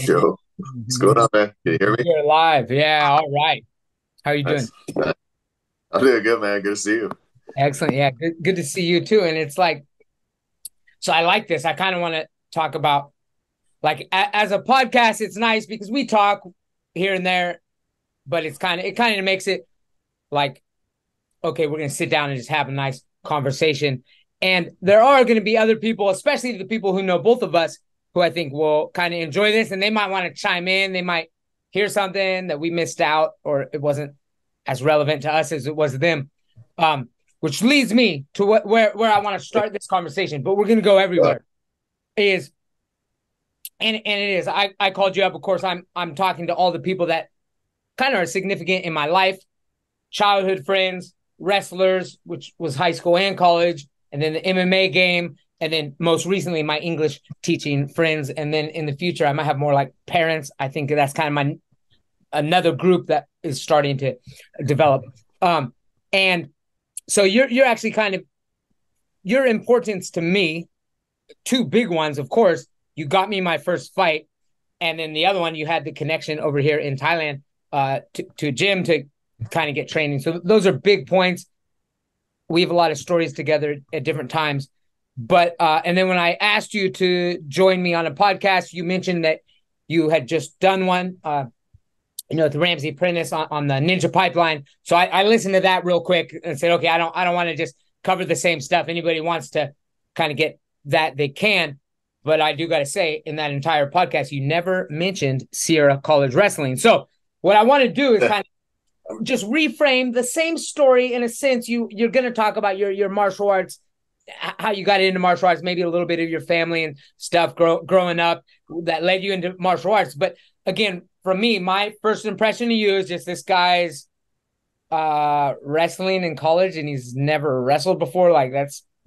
Yo, what's going on, man? Can you hear me? You're live. Yeah. All right. How are you doing? Nice. I'm doing good, man. Good to see you. Excellent. Yeah. Good to see you too. And it's like, so I like this. I kind of want to talk about as a podcast, it's nice because we talk here and there, but it kind of makes it like, okay, we're going to sit down and just have a nice conversation. And there are going to be other people, especially the people who know both of us, who I think will kind of enjoy this and they might want to chime in. They might hear something that we missed out or it wasn't as relevant to us as it was to them. Which leads me to where I want to start this conversation, but we're going to go everywhere. Is and it is. I called you up. Of course, I'm talking to all the people that kind of are significant in my life, childhood friends, wrestlers, which was high school and college, and then the MMA game, and then most recently my English teaching friends, and then in the future I might have more like parents. I think that's kind of my another group that is starting to develop. And so you're actually kind of your importance to me. Two big ones, of course. You got me my first fight, and then the other one you had the connection over here in Thailand to gym to kind of get training. So those are big points. We have a lot of stories together at different times. But and then when I asked you to join me on a podcast, you mentioned that you had just done one, the Ramsey Apprentice on the Ninja Pipeline. So I listened to that real quick and said, okay, I don't want to just cover the same stuff. Anybody wants to kind of get that, they can. But I do got to say, in that entire podcast, you never mentioned Sierra College Wrestling. So what I want to do is kind of just reframe the same story in a sense. You're going to talk about your martial arts, how you got into martial arts, maybe a little bit of your family and stuff growing up that led you into martial arts. But again, for me, my first impression of you is just this guy's wrestling in college and he's never wrestled before.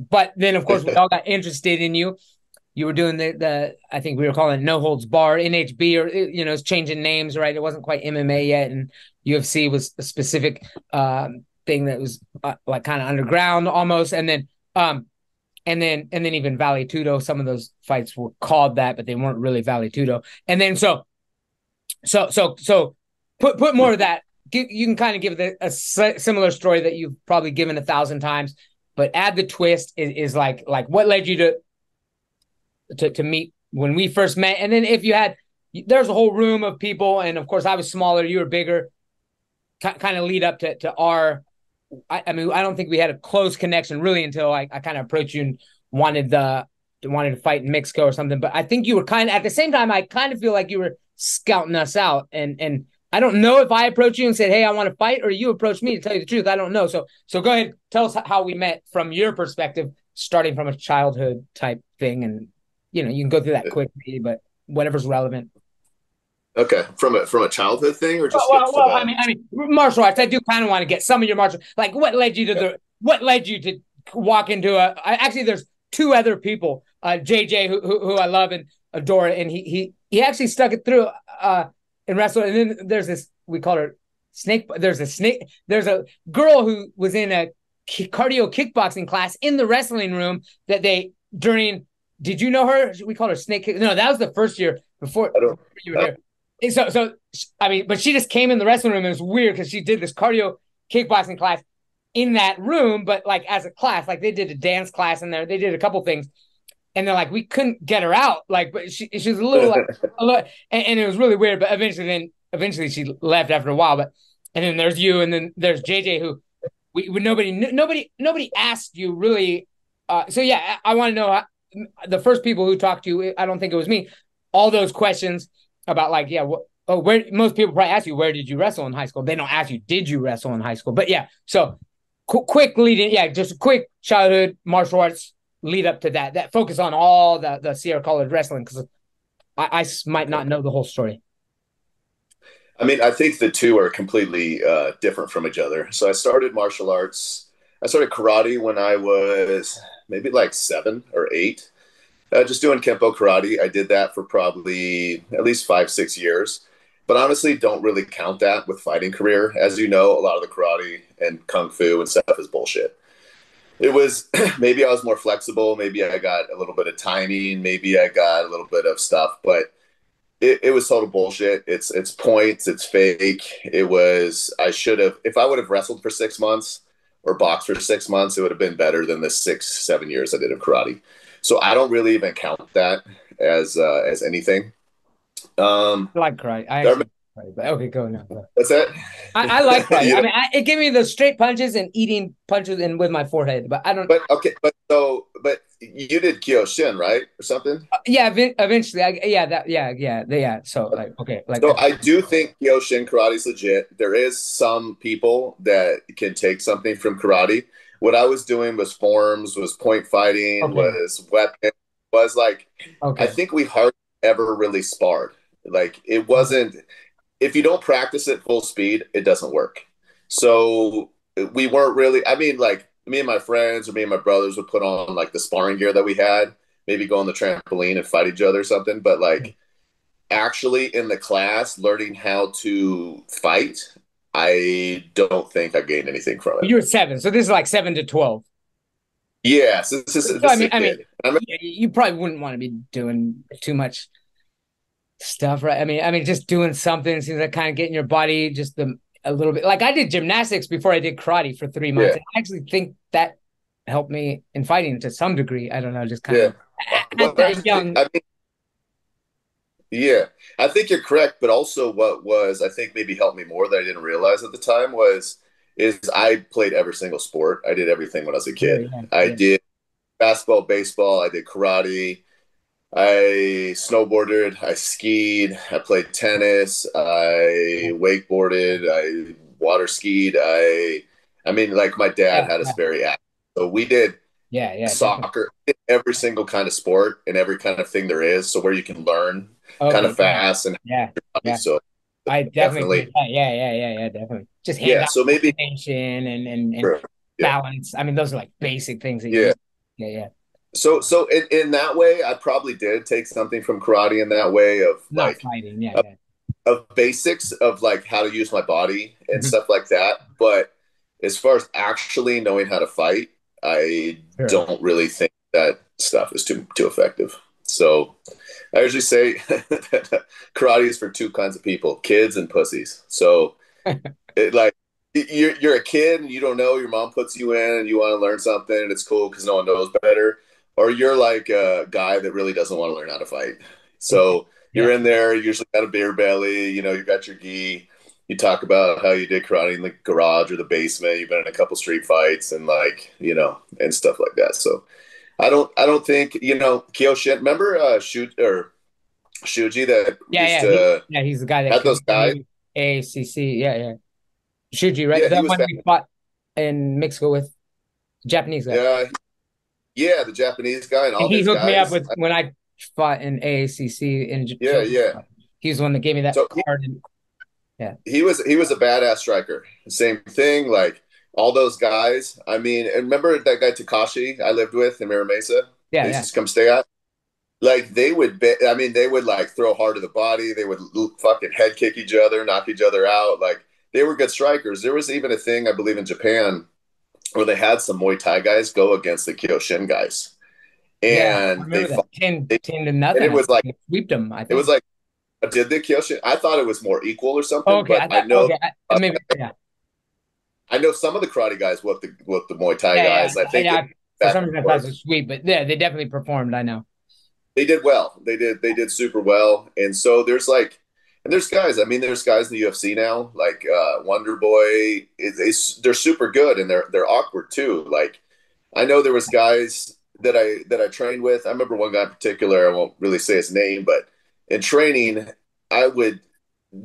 But then of course we all got interested in you. You were doing the I think we were calling it No Holds Bar, NHB, or it's changing names, right? It wasn't quite MMA yet, and UFC was a specific thing that was like kind of underground almost, and then even Vale Tudo. Some of those fights were called that, but they weren't really Vale Tudo. And then so put more of that. You can kind of give a similar story that you've probably given 1,000 times, but add the twist is like what led you to meet when we first met. And then if you had, there's a whole room of people. And of course I was smaller, you were bigger, kind of lead up to our, I mean, I don't think we had a close connection really until I kind of approached you and wanted to fight in Mexico or something. But I think you were kind of, at the same time, I kind of feel like you were scouting us out. And I don't know if I approached you and said, hey, I want to fight, or you approached me. To tell you the truth, I don't know. So go ahead, tell us how we met from your perspective, starting from a childhood type thing. And you can go through that quickly, but whatever's relevant. Okay, from a childhood thing, or just skip to Well, I that? mean, martial arts. I do kind of want to get some of your martial. Like, what led you to walk into actually, there's two other people, JJ, who I love and adore, and he actually stuck it through in wrestling. And then there's this, we call her Snake. There's a girl who was in a cardio kickboxing class in the wrestling room that they during. Did you know her? We called her Snake. No, that was the first year before I don't. you were here. So I mean, but she just came in the wrestling room. It was weird because she did this cardio kickboxing class in that room, but like as a class, like they did a dance class in there. They did a couple things, and they're like, we couldn't get her out. Like, but she was a little and it was really weird. But eventually she left after a while. But and then there's you, and then there's JJ who nobody asked you really. So yeah, I want to know how, the first people who talked to you. I don't think it was me. All those questions about like, yeah, where most people probably ask you, where did you wrestle in high school? They don't ask you, did you wrestle in high school? But yeah, so quick lead in, yeah, just a quick childhood martial arts lead up to that focus on all the Sierra College wrestling, because I might not know the whole story. I mean, I think the two are completely different from each other. So I started martial arts. I started karate when I was maybe like 7 or 8. Just doing Kempo karate. I did that for probably at least 5, 6 years. But honestly, don't really count that with fighting career. As you know, a lot of the karate and kung fu and stuff is bullshit. It was maybe I was more flexible. Maybe I got a little bit of timing. Maybe I got a little bit of stuff. But it was total bullshit. It's points. It's fake. It was. I should have. If I would have wrestled for 6 months or boxed for 6 months, it would have been better than the 6, 7 years I did of karate. So I don't really even count that as anything. I like karate. I There, actually like karate, but okay, go now. that's it. I like karate. You I know, mean, it gave me the straight punches and eating punches and with my forehead, but I don't. but okay, but you did Kyoshin, right, or something? Yeah, eventually, yeah. So like, okay, like, So I do think Kyoshin karate is legit. There is some people that can take something from karate. What I was doing was forms, was point fighting, okay, was weapon, was like I okay, think we hardly ever really sparred. Like it wasn't if you don't practice at full speed, it doesn't work. So we weren't really I mean like me and my friends or me and my brothers would put on like the sparring gear that we had, maybe go on the trampoline and fight each other or something, but like actually in the class learning how to fight, I don't think I gained anything from it. you were 7, so this is like 7 to 12. Yes, So this is a kid. you probably wouldn't want to be doing too much stuff, right? I mean, just doing something seems like kind of getting your body just a little bit. Like I did gymnastics before I did karate for 3 months, Yeah, and I actually think that helped me in fighting to some degree. I don't know, just kind yeah. of at Well, that young. I mean, yeah, I think you're correct. But also, what was I think maybe helped me more that I didn't realize at the time was is I played every single sport. I did everything when I was a Really, kid. yeah, I yeah. did basketball, baseball. I did karate. I snowboarded, I skied, I played tennis, I wakeboarded, I water skied. I mean, like my dad Yeah, had us yeah, very active. So we did yeah, definitely. soccer, every single kind of sport and every kind of thing there is. So where you can learn kind of Okay, yeah, fast and yeah, yeah. so I definitely agree with definitely, that. Yeah, definitely. Just yeah. hand-eye So maybe, coordination and sure. Yeah, balance. I mean, those are like basic things that you yeah. need. Yeah. So in that way, I probably did take something from karate in that way of Not like fighting. Yeah. of basics of like how to use my body and Mhm. stuff like that. But as far as actually knowing how to fight, I Sure. don't really think that stuff is too effective. So I usually say that karate is for two kinds of people: kids and pussies. So it like you're a kid and you don't know. Your mom puts you in and you want to learn something and it's cool because no one knows better. Or you're like a guy that really doesn't want to learn how to fight. So Yeah. you're in there, you usually got a beer belly, you know, you got your gi. You talk about how you did karate in the garage or the basement. You've been in a couple street fights and like, you know, and stuff like that. So I don't think, you know, Kyoshin, remember shoot or Shuji that used to He's the guy that had those guys? committed AACC. Yeah. Shuji, right? Yeah, he The was one bad. we fought in Mexico with Japanese guy. Yeah, yeah, the Japanese guy and And all he his hooked me up guys. with when I fought in AACC in Yeah, Philippines. yeah. He's the one that gave me that So card. And yeah. he was a badass striker. Same thing, like all those guys. I mean, and remember that guy Takashi I lived with in Mira Mesa? Yeah, They yeah. used to come stay at. Like they would be, I mean, they would like throw hard to the body. They would fucking head kick each other, knock each other out. Like they were good strikers. There was even a thing I believe in Japan where they had some Muay Thai guys go against the Kyoshin guys, Yeah. I and they remember that. fought. 10, They, 10 to and nothing. it I was like think. Sweeped him, I it was think. like did the Kyoshin? I thought it was more equal or Oh, something, okay. but I thought okay. Maybe yeah. I know some of the karate guys whooped the Muay Thai guys. I think it For back some and reason I thought it forth. was sweet, but yeah, they definitely performed, I know. They did well. They did super well. And so there's like and there's guys. I mean, there's guys in the UFC now, like Wonder Boy. They're super good and they're awkward too. Like I know there was guys that I trained with. I remember one guy in particular. I won't really say his name, but in training, I would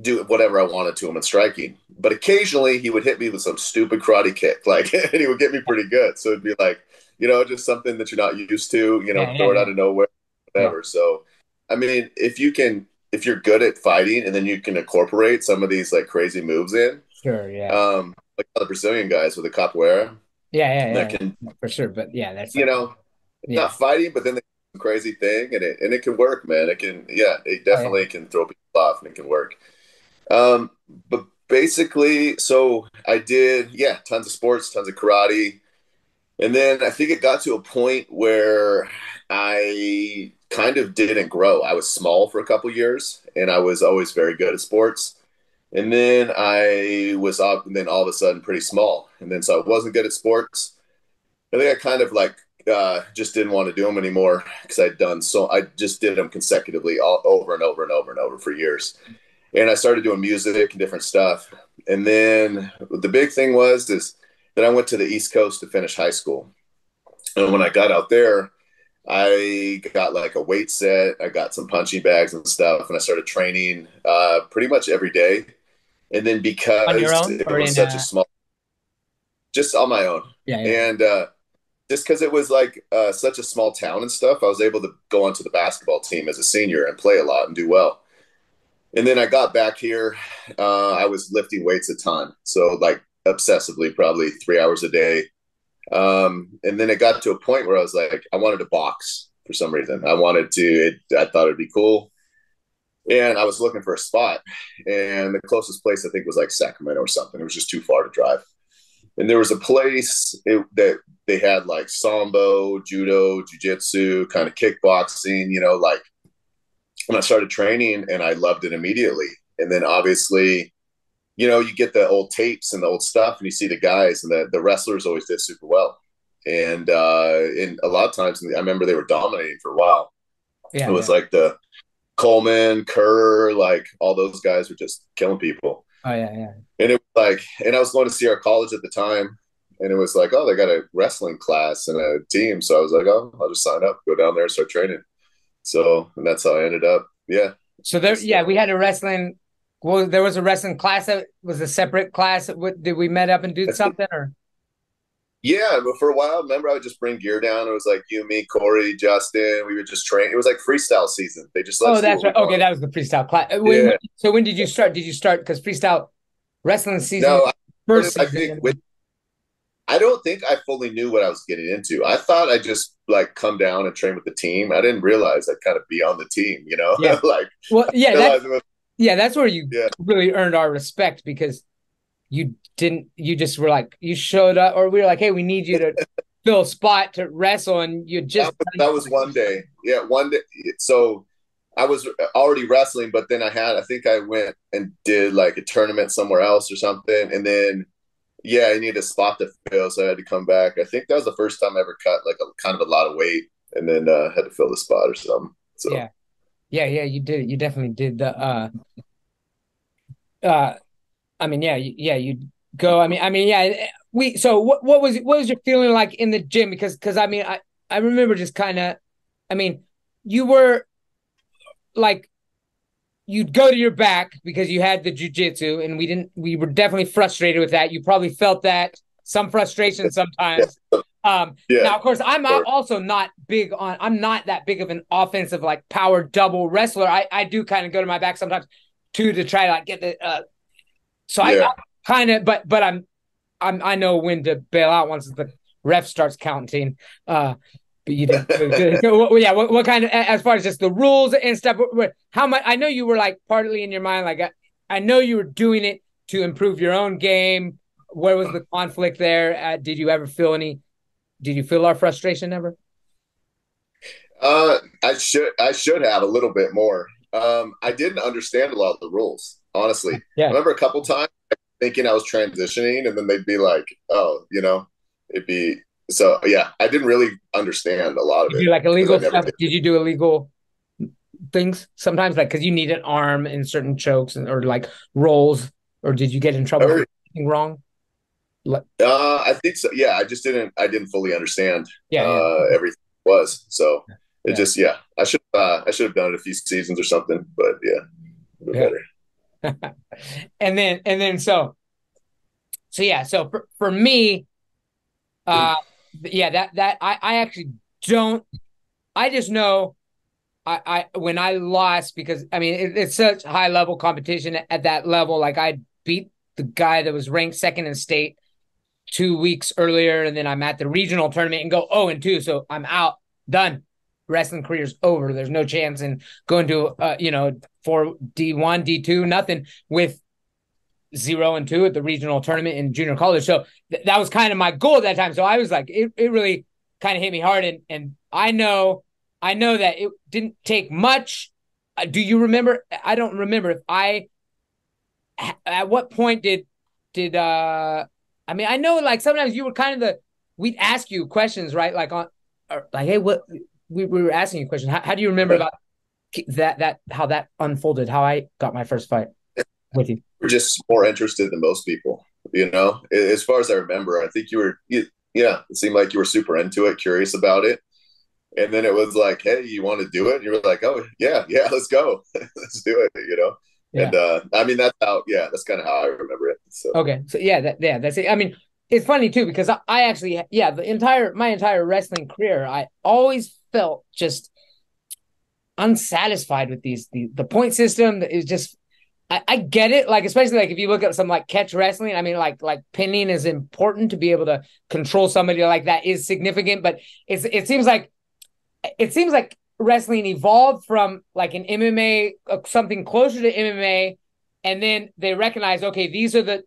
do whatever I wanted to him in striking. But occasionally he would hit me with some stupid karate kick, like, and he would get me pretty good. So it'd be like, you know, just something that you're not used to, you know, throw it out of nowhere, Yeah. whatever. So, I mean, if you're good at fighting and then you can incorporate some of these like crazy moves in, Sure, yeah. like the Brazilian guys with the capoeira that can, For sure. But yeah, that's you like know, it's yeah. not fighting, but then they do some crazy thing and it can work, man. It can, yeah, it Oh yeah. definitely can throw people off and it can work. Um, but basically, so I did, yeah, tons of sports, tons of karate. And then I think it got to a point where I kind of didn't grow. I was small for a couple years, and I was always very good at sports. And then I was up, and then all of a sudden pretty small. And then so I wasn't good at sports. I think I kind of like just didn't want to do them anymore because I just did them consecutively all over and over and over and over for years. And I started doing music and different stuff. And then the big thing was is that I went to the East Coast to finish high school. And when I got out there, I got like a weight set, I got some punching bags and stuff, and I started training pretty much every day. And then On your because own it or was in such a small, just on my own, yeah, yeah. and just because it was like such a small town and stuff, I was able to go onto the basketball team as a senior and play a lot and do well. And then I got back here. I was lifting weights a ton, so like obsessively, probably 3 hours a day. And then it got to a point where I was like, I wanted to box for some reason. I thought it'd be cool. And I was looking for a spot. And the closest place I think was like Sacramento or something. It was just too far to drive. And there was a place that they had like sambo, judo, jujitsu, kind of kickboxing, like when I started training and I loved it immediately. And then obviously, you get the old tapes and the old stuff and you see the guys and the wrestlers always did super well. And a lot of times I remember they were dominating for a while. Yeah, It was yeah. like the Coleman, Kerr, like all those guys were just killing people. Oh, yeah, yeah. And it was like, and I was going to see our college at the time. And it was like, oh, they got a wrestling class and a team. So I was like, oh, I'll just sign up, go down there, and start training. So, and that's how I ended up. Yeah. So there, Just, yeah, we had a wrestling. Well, there was a wrestling class that was a separate class. What, did we met up and do something or? yeah, but for a while, remember, I would just bring gear down. It was like you, me, Corey, Justin. We would just train. It was like freestyle season. They just let Oh, us do that's what we right. Okay, wanted. that was the freestyle class. Yeah. So when did you start? Did you start because freestyle wrestling season No, first I season? think I don't think I fully knew what I was getting into. I thought I just like come down and train with the team. I didn't realize I'd kind of be on the team, Yeah. like Well, I realized it was, yeah, that's where you yeah. really earned our respect because you just were like, you showed up, or we were like, hey, we need you to fill a spot to wrestle, and you just That was one day. Yeah, one day. So I was already wrestling, but then I think I went and did like a tournament somewhere else or something, and then yeah, I needed a spot to fill, so I had to come back. I think that was the first time I ever cut like a kind of a lot of weight, and then had to fill the spot or something. So yeah, yeah, yeah, you did it. You definitely did the uh I mean, yeah, yeah, you go. Yeah. What was your feeling like in the gym? Because I remember just kind of, I mean, you were like you'd go to your back because you had the jujitsu, and we were definitely frustrated with that. You probably felt that some frustration yeah, sometimes. yeah, Now, of course, also not big on. I'm not that big of an offensive like power double wrestler. I do kind of go to my back sometimes too to try to like get the so I yeah. kind of, but I know when to bail out once the ref starts counting. But you did good. So, yeah, what kind of, as far as just the rules and stuff? How much? I know you were like partly in your mind, like I know you were doing it to improve your own game. Where was the conflict there? Did you ever feel any? Did you feel our frustration ever? I should have a little bit more. I didn't understand a lot of the rules, honestly. I Yeah, remember a couple times thinking I was transitioning, and then they'd be like, "Oh, it'd be." So yeah, I didn't really understand a lot of you it do like because I illegal never stuff. did. Did you do illegal things sometimes, like because you need an arm in certain chokes or like rolls, or did you get in trouble for Or, anything wrong? Like, I think so. Yeah, I just didn't. I didn't fully understand yeah, yeah, everything it was. So it yeah, just yeah. I should have done it a few seasons or something. But yeah, a bit yeah. better. And then so yeah, so for me, uh, yeah, that I actually don't. I just know I when I lost because it's such high level competition at that level. Like I beat the guy that was ranked second in state 2 weeks earlier, and then I'm at the regional tournament and go 0-2. So I'm out, done. Wrestling career's over. There's no chance in going to for D1, D2, nothing with 0-2 at the regional tournament in junior college. So that was kind of my goal at that time. So I was like, it really kind of hit me hard. And I know that it didn't take much. Do you remember? I don't remember if at what point I mean, I know like sometimes you were kind of we'd ask you questions, right? Like hey, what we were asking you questions. How do you remember about that, how that unfolded, how I got my first fight with you? We're just more interested than most people, as far as I remember. I think yeah, it seemed like you were super into it, curious about it. And then it was like, hey, you want to do it? And you were like, oh, yeah, let's go. Let's do it. Yeah. And I mean, that's kind of how I remember it. So. Okay. So that's it. I mean, it's funny too, because I actually, my entire wrestling career, I always felt just unsatisfied with the point system. Is just, I get it. Like, especially like if you look at some like catch wrestling, I mean, like pinning is important to be able to control somebody like that is significant, but it seems like wrestling evolved from like an MMA, something closer to MMA, and then they recognize, okay, these are the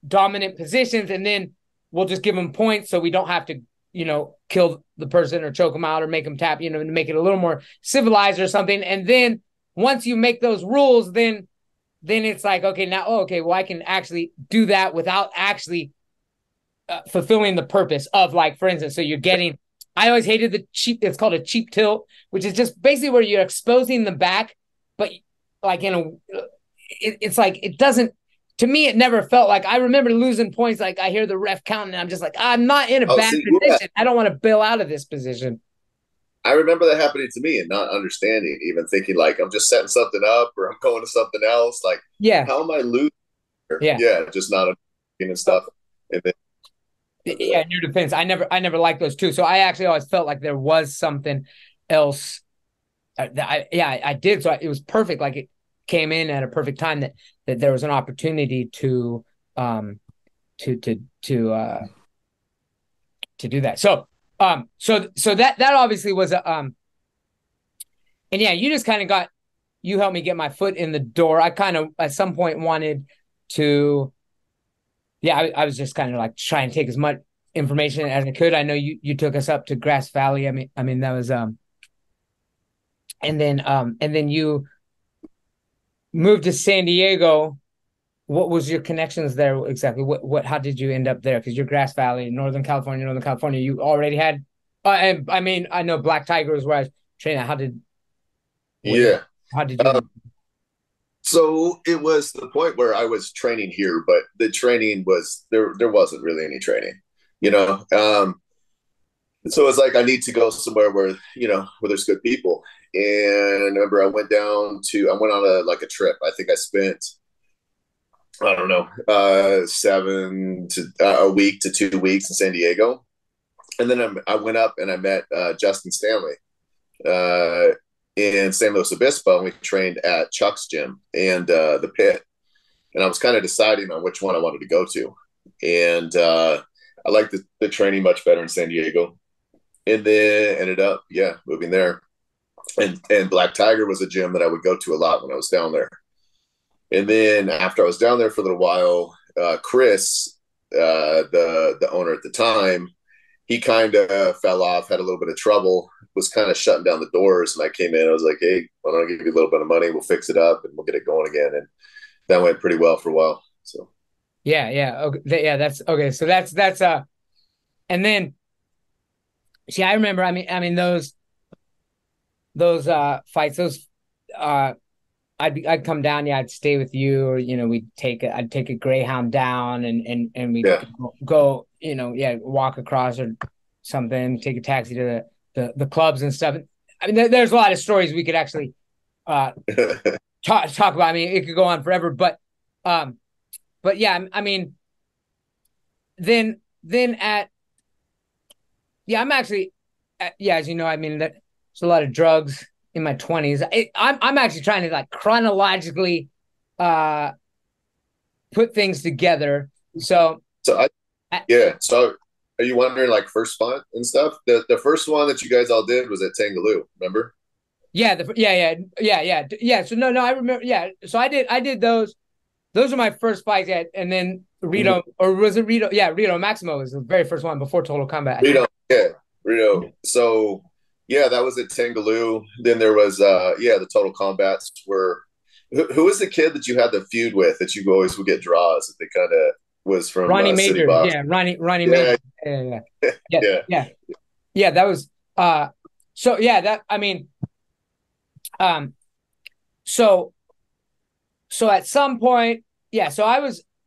dominant positions, and then we'll just give them points so we don't have to, kill the person or choke them out or make them tap, to make it a little more civilized or something. And then once you make those rules, then it's like, okay, now, well, I can actually do that without actually fulfilling the purpose of, like, for instance, so you're getting, I always hated it's called a cheap tilt, which is just basically where you're exposing the back, but like it's like, it doesn't, to me, it never felt like, I remember losing points. Like I hear the ref counting and I'm just like, I'm not in a bad position. Yeah. I don't want to bail out of this position. I remember that happening to me and not understanding, even thinking like, I'm just setting something up or I'm going to something else. Like, yeah, how am I losing? Yeah. Just not understanding and stuff. And then, in your defense, I never liked those two. So I actually always felt like there was something else that I did. So it was perfect. Like it came in at a perfect time that there was an opportunity to do that. So that obviously was and yeah, you just kind of you helped me get my foot in the door. I kind of at some point wanted to, I was just kind of like trying to take as much information as I could. I know you took us up to Grass Valley. I mean that was and then you moved to San Diego. What was your connections there exactly? How did you end up there? Because you're Grass Valley, Northern California. You already had, and I mean, I know Black Tiger was where I was training. How did you? So it was the point where I was training here, but the training was there wasn't really any training, so it's like I need to go somewhere where there's good people. And I remember I went on a trip. I think I spent, I don't know, a week to 2 weeks in San Diego. And then I went up and I met Justin Stanley in San Luis Obispo, and we trained at Chuck's gym and the Pit. And I was kind of deciding on which one I wanted to go to. And I liked the training much better in San Diego. And then ended up, moving there. And Black Tiger was a gym that I would go to a lot when I was down there. And then after I was down there for a little while, Chris, the owner at the time, he kind of fell off, had a little bit of trouble, was kind of shutting down the doors. And I came in, I was like, hey, why don't I give you a little bit of money? We'll fix it up and we'll get it going again. And that went pretty well for a while. So. Yeah. Okay. Yeah. That's okay. So that's and then, see, I remember, I mean, those fights, I'd come down, I'd stay with you, or I'd take a Greyhound down and we'd go, walk across or something, take a taxi to the clubs and stuff. I mean, there's a lot of stories we could actually talk about. I mean, it could go on forever, but yeah, I mean, then I'm actually, as you know, I mean, there's a lot of drugs in my 20s. I'm actually trying to like chronologically put things together. So So are you wondering like first fight and stuff? The first one that you guys all did was at Tangaloo, remember? Yeah. So no, I remember. Yeah. So I did those. those are my first fights. Yeah, and then Rito, or was it Rito? Yeah, Rito Maximo was the very first one before Total Combat. I Rito, think. yeah, Rito. So yeah, that was at Tengaloo. Then there was yeah, the Total Combats were. Who was the kid that you had the feud with that you always would get draws that they kind of was from Ronnie City Major, Box? yeah, Ronnie Yeah, Major, yeah, yeah, yeah. yeah, yeah. That was so yeah. That I mean, um, so so at some point, yeah. So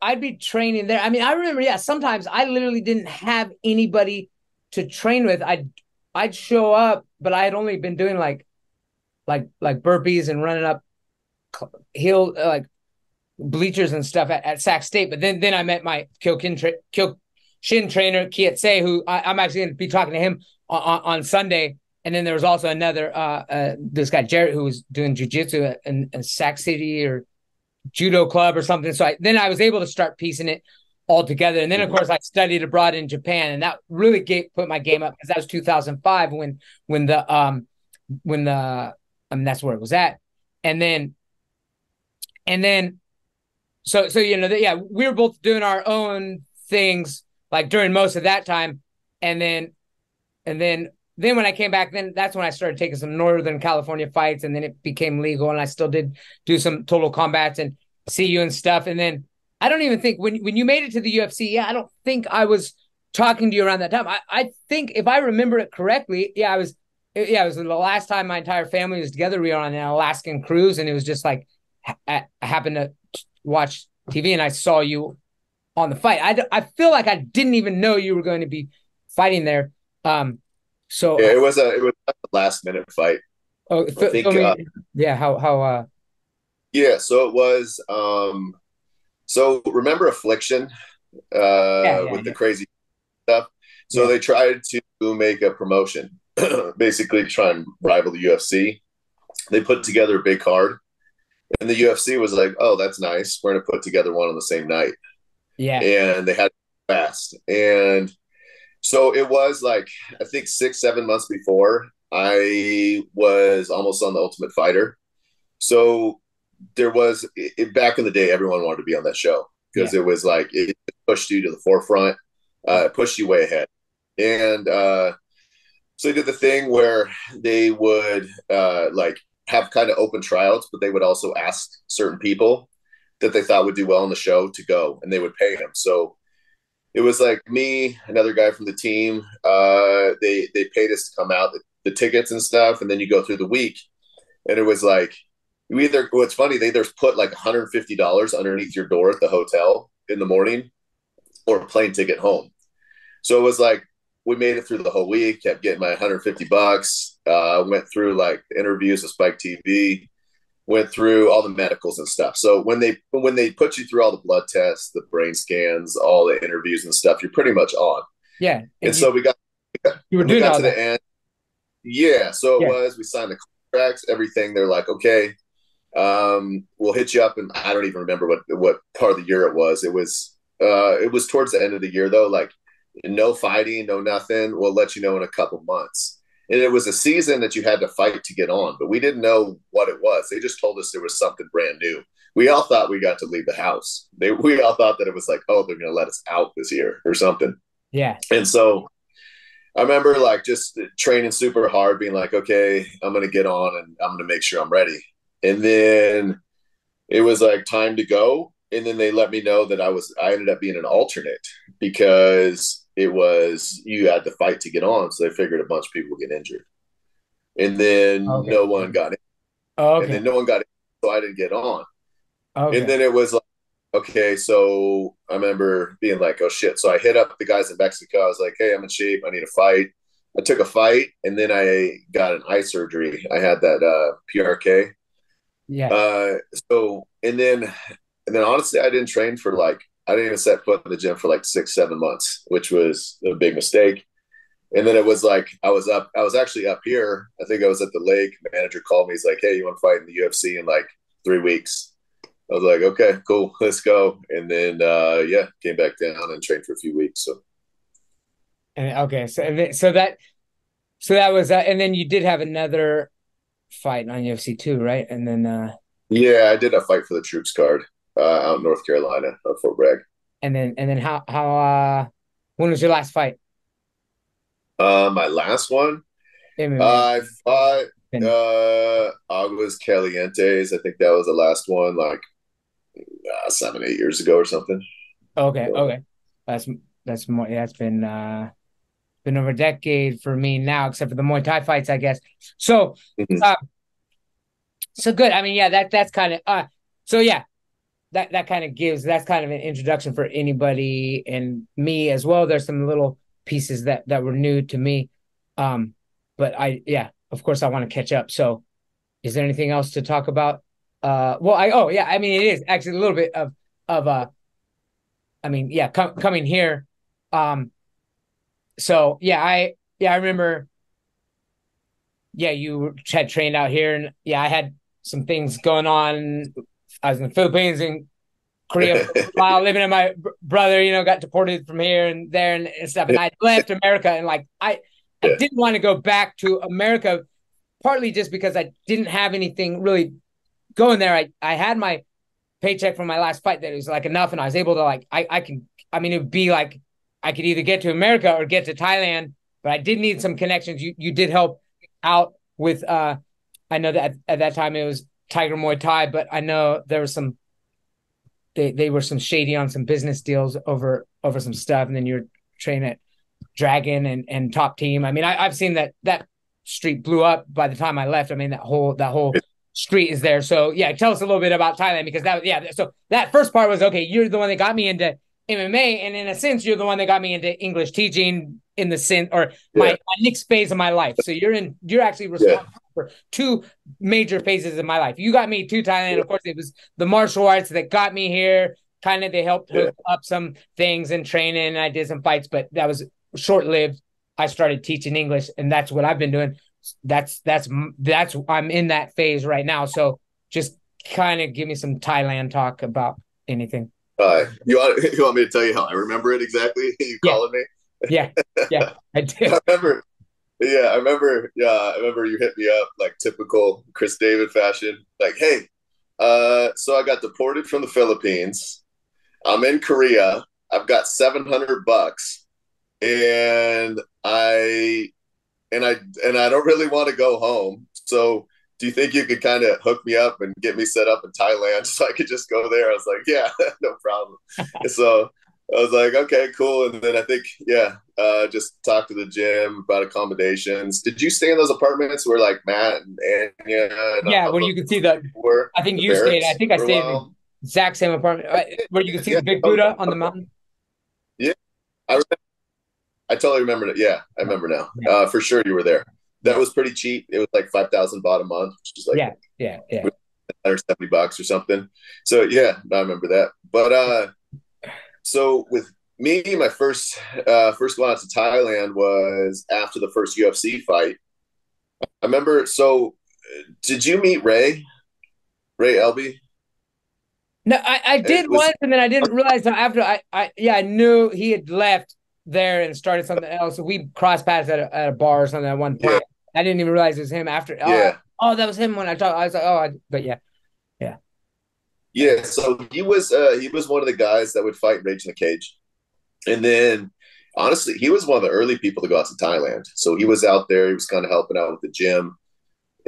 I'd be training there. I mean, I remember, yeah. Sometimes I literally didn't have anybody to train with. I'd show up, but I had only been doing like burpees and running up hill like bleachers and stuff at Sac State. But then I met my Kyokushin trainer Kietse, who I'm actually going to be talking to him on Sunday. And then there was also another this guy Jarrett who was doing jujitsu in Sac City or judo club or something. So then I was able to start piecing it all together. And then of course I studied abroad in Japan, and that really put my game up because that was 2005 when the I mean that's where it was at. And then so you know yeah, we were both doing our own things like during most of that time. And then when I came back, then that's when I started taking some Northern California fights, and then it became legal, and I still did do some Total Combats and see you and stuff. And then I don't even think when you made it to the UFC, yeah, I don't think I was talking to you around that time. I think if I remember it correctly, yeah, it was the last time my entire family was together. We were on an Alaskan cruise, and it was just like I happened to watch TV and I saw you on the fight. I feel like I didn't even know you were going to be fighting there. So Yeah, it was a last minute fight. oh, I think yeah, how yeah, so it was so remember Affliction yeah, yeah, with the yeah. crazy stuff. So Yeah. they tried to make a promotion, basically try and rival the UFC. They put together a big card, and the UFC was like, "Oh, that's nice. We're going to put together one on the same night." Yeah. And they had fast. And so it was like I think 6, 7 months before I was almost on the Ultimate Fighter. So there was back in the day, everyone wanted to be on that show Yeah. because it was like it pushed you to the forefront, pushed you way ahead. And so they did the thing where they would like have kind of open tryouts, but they would also ask certain people that they thought would do well on the show to go, and they would pay them. So it was like me, another guy from the team. They paid us to come out, the tickets and stuff, and then you go through the week, and it was like we either. What's funny, they either put like $150 underneath your door at the hotel in the morning, or a plane ticket home. So it was like we made it through the whole week. Kept getting my $150. Went through like interviews with Spike TV. Went through all the medicals and stuff. So when they put you through all the blood tests, the brain scans, all the interviews and stuff, you're pretty much on. Yeah. And And so you were we doing got all to the that. end. Yeah. So it Yeah. was, we signed the contracts, everything. They're like, okay, we'll hit you up. And I don't even remember what part of the year it was towards the end of the year though. Like no fighting, no nothing. We'll let you know in a couple months. And it was a season that you had to fight to get on, but we didn't know what it was. They just told us there was something brand new. We all thought we got to leave the house. We all thought that it was like, oh, they're going to let us out this year or something. Yeah. And so I remember like just training super hard, being like, okay, I'm going to get on and I'm going to make sure I'm ready. And then it was like time to go. And then they let me know that I ended up being an alternate because it was, you had to fight to get on. So they figured a bunch of people would get injured. And then Okay. no one got in. Oh, And okay. then no one got in. So I didn't get on. And Okay. then it was like, okay, so I remember being like, oh shit. So I hit up the guys in Mexico. I was like, hey, I'm in shape. I need a fight. I took a fight, and then I got an eye surgery. I had that PRK. Yeah. Uh, so and then honestly, I didn't train for like I didn't even set foot in the gym for like 6, 7 months, which was a big mistake. And then it was like I was actually up here. I think I was at the lake. Manager called me. He's like, hey, you want to fight in the UFC in like 3 weeks? I was like, okay, cool, let's go. And then yeah, came back down and trained for a few weeks. So And okay. So that was and then you did have another fight on UFC too, right? And then yeah, I did a fight for the troops card. out in North Carolina, Fort Bragg. And then when was your last fight? My last one, MMA. I fought And Aguas Calientes. I think that was the last one, like 7, 8 years ago or something. okay, So, okay. That's that's more. Yeah, it's been over a decade for me now, except for the Muay Thai fights, I guess. So, mhm. uh, so good. I mean, yeah, that's kind of so yeah, that kind of gives that's kind of an introduction for anybody and me as well. There's some little pieces that were new to me, um, but yeah, of course, I want to catch up. So, is there anything else to talk about? Well, oh yeah, I mean, it is actually a little bit of I mean, yeah, coming here. Um, so I remember. Yeah, you had trained out here, and yeah, I had some things going on. I was in the Philippines and Korea for a while, living in my brother, got deported from here and there and stuff. And I left America and like I Yeah, didn't want to go back to America, partly just because I didn't have anything really going there. I had my paycheck from my last fight that was like enough, and I was able to like I can I mean it would be like I could either get to America or get to Thailand, but I did need some connections. You did help out with I know that at that time it was Tiger Muay Thai, but I know there was some they were some shady on some business deals over some stuff, and then you're training at Dragon and Top Team. I mean, I've seen that street blew up by the time I left. I mean, that whole street is there. So yeah, tell us a little bit about Thailand because that yeah. So that first part was okay. You're the one that got me into MMA, and in a sense, you're the one that got me into English teaching in the sense or yeah, my next phase of my life. So you're actually yeah, responsible for two major phases of my life. You got me to Thailand. yeah, Of course, it was the martial arts that got me here. Kind of they helped yeah. hook up some things and training. And I did some fights, but that was short lived. I started teaching English, and that's what I've been doing. That's I'm in that phase right now. So just kind of give me some Thailand talk about anything. You want me to tell you how I remember it exactly? You Yeah, calling me? yeah, yeah. I do. I remember. Yeah, I remember. Yeah, I remember you hit me up like typical Chris David fashion. Like, hey, so I got deported from the Philippines. I'm in Korea. I've got $700, and I don't really want to go home. So, do you think you could kind of hook me up and get me set up in Thailand so I could just go there? I was like, yeah, no problem. So I was like, okay, cool. And then I think, yeah, just talk to the gym about accommodations. Did you stay in those apartments where like Matt and Anya and Yeah, all where those you could see the. were I think in the you stayed. I barracks think I for a stayed in the while? exact same apartment where you could see Yeah, the big Buddha on the mountain. yeah. I I totally remember it. Yeah, I remember now. Yeah, For sure, you were there. That yeah, was pretty cheap. It was like 5,000 baht a month, which is like yeah, yeah, yeah. $170 or something. So yeah, I remember that. But so with me, my first one out to Thailand was after the first UFC fight. I remember. So, did you meet Ray Elby? No, I did It was once, and then I didn't realize that after I knew he had left there and started something else. So we crossed paths at a bar or something at one yeah, point. I didn't even realize it was him after. yeah, Oh, that was him when I talked. I was like, oh, but yeah, yeah, yeah. So he was one of the guys that would fight Rage in the Cage, and then honestly, he was one of the early people to go out to Thailand. So he was out there. He was kind of helping out with the gym,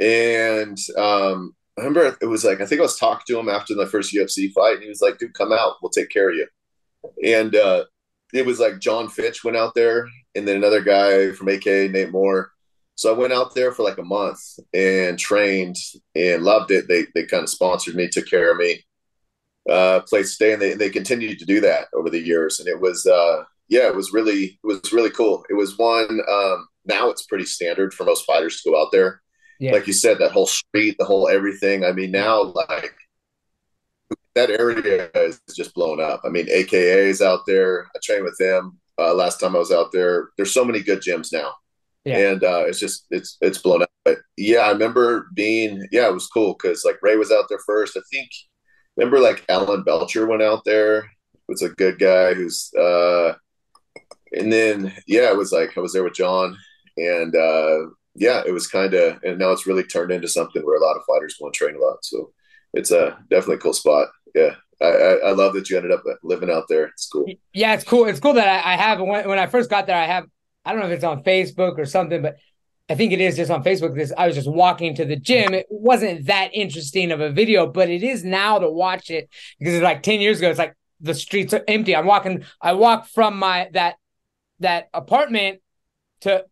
and I remember it was like I think I was talking to him after the first UFC fight, and he was like, "Dude, come out. We'll take care of you." And it was like John Fitch went out there, and then another guy from AK, Nate Moore. So I went out there for like a month and trained and loved it. They kind of sponsored me, took care of me, place to stay, and they continued to do that over the years. And it was yeah, it was really cool. It was one. Now it's pretty standard for most fighters to go out there. yeah, Like you said, that whole street, the whole everything. I mean, yeah, now like that area is just blown up. I mean, AKA is out there. I trained with them last time I was out there. There's so many good gyms now, yeah, and it's just it's blown up. But yeah, I remember being it was cool because like Ray was out there first. I think remember like Alan Belcher went out there. Was a good guy who's and then yeah, it was like I was there with John and yeah, it was kind of and now it's really turned into something where a lot of fighters want to train a lot. So it's a definitely a cool spot. Yeah. I love that you ended up living out there. It's cool. Yeah, it's cool. It's cool that I have when I first got there, I don't know if it's on Facebook or something, but I think it is just on Facebook. I was just walking to the gym. It wasn't that interesting of a video, but it is now to watch it because it's like 10 years ago. It's like the streets are empty. I walk from that apartment to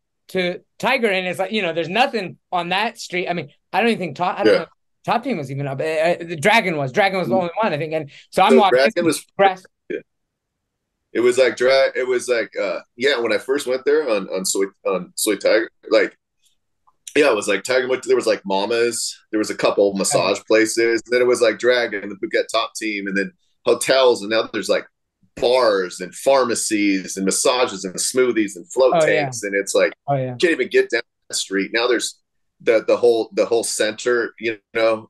Tiger, and it's like, there's nothing on that street. I mean, I don't even think I don't know. Top Team was even up. The Dragon was the only one, I think. And so I'm walking. Dragon was grass. Yeah. It was like It was like when I first went there on Soy Tiger, like it was like Tiger. There was like Mama's. There was a couple massage places. And then it was like Dragon, the Phuket Top Team, and then hotels. And now there's like bars and pharmacies and massages and smoothies and float tanks. And it's like you can't even get down the street. Now there's the whole center,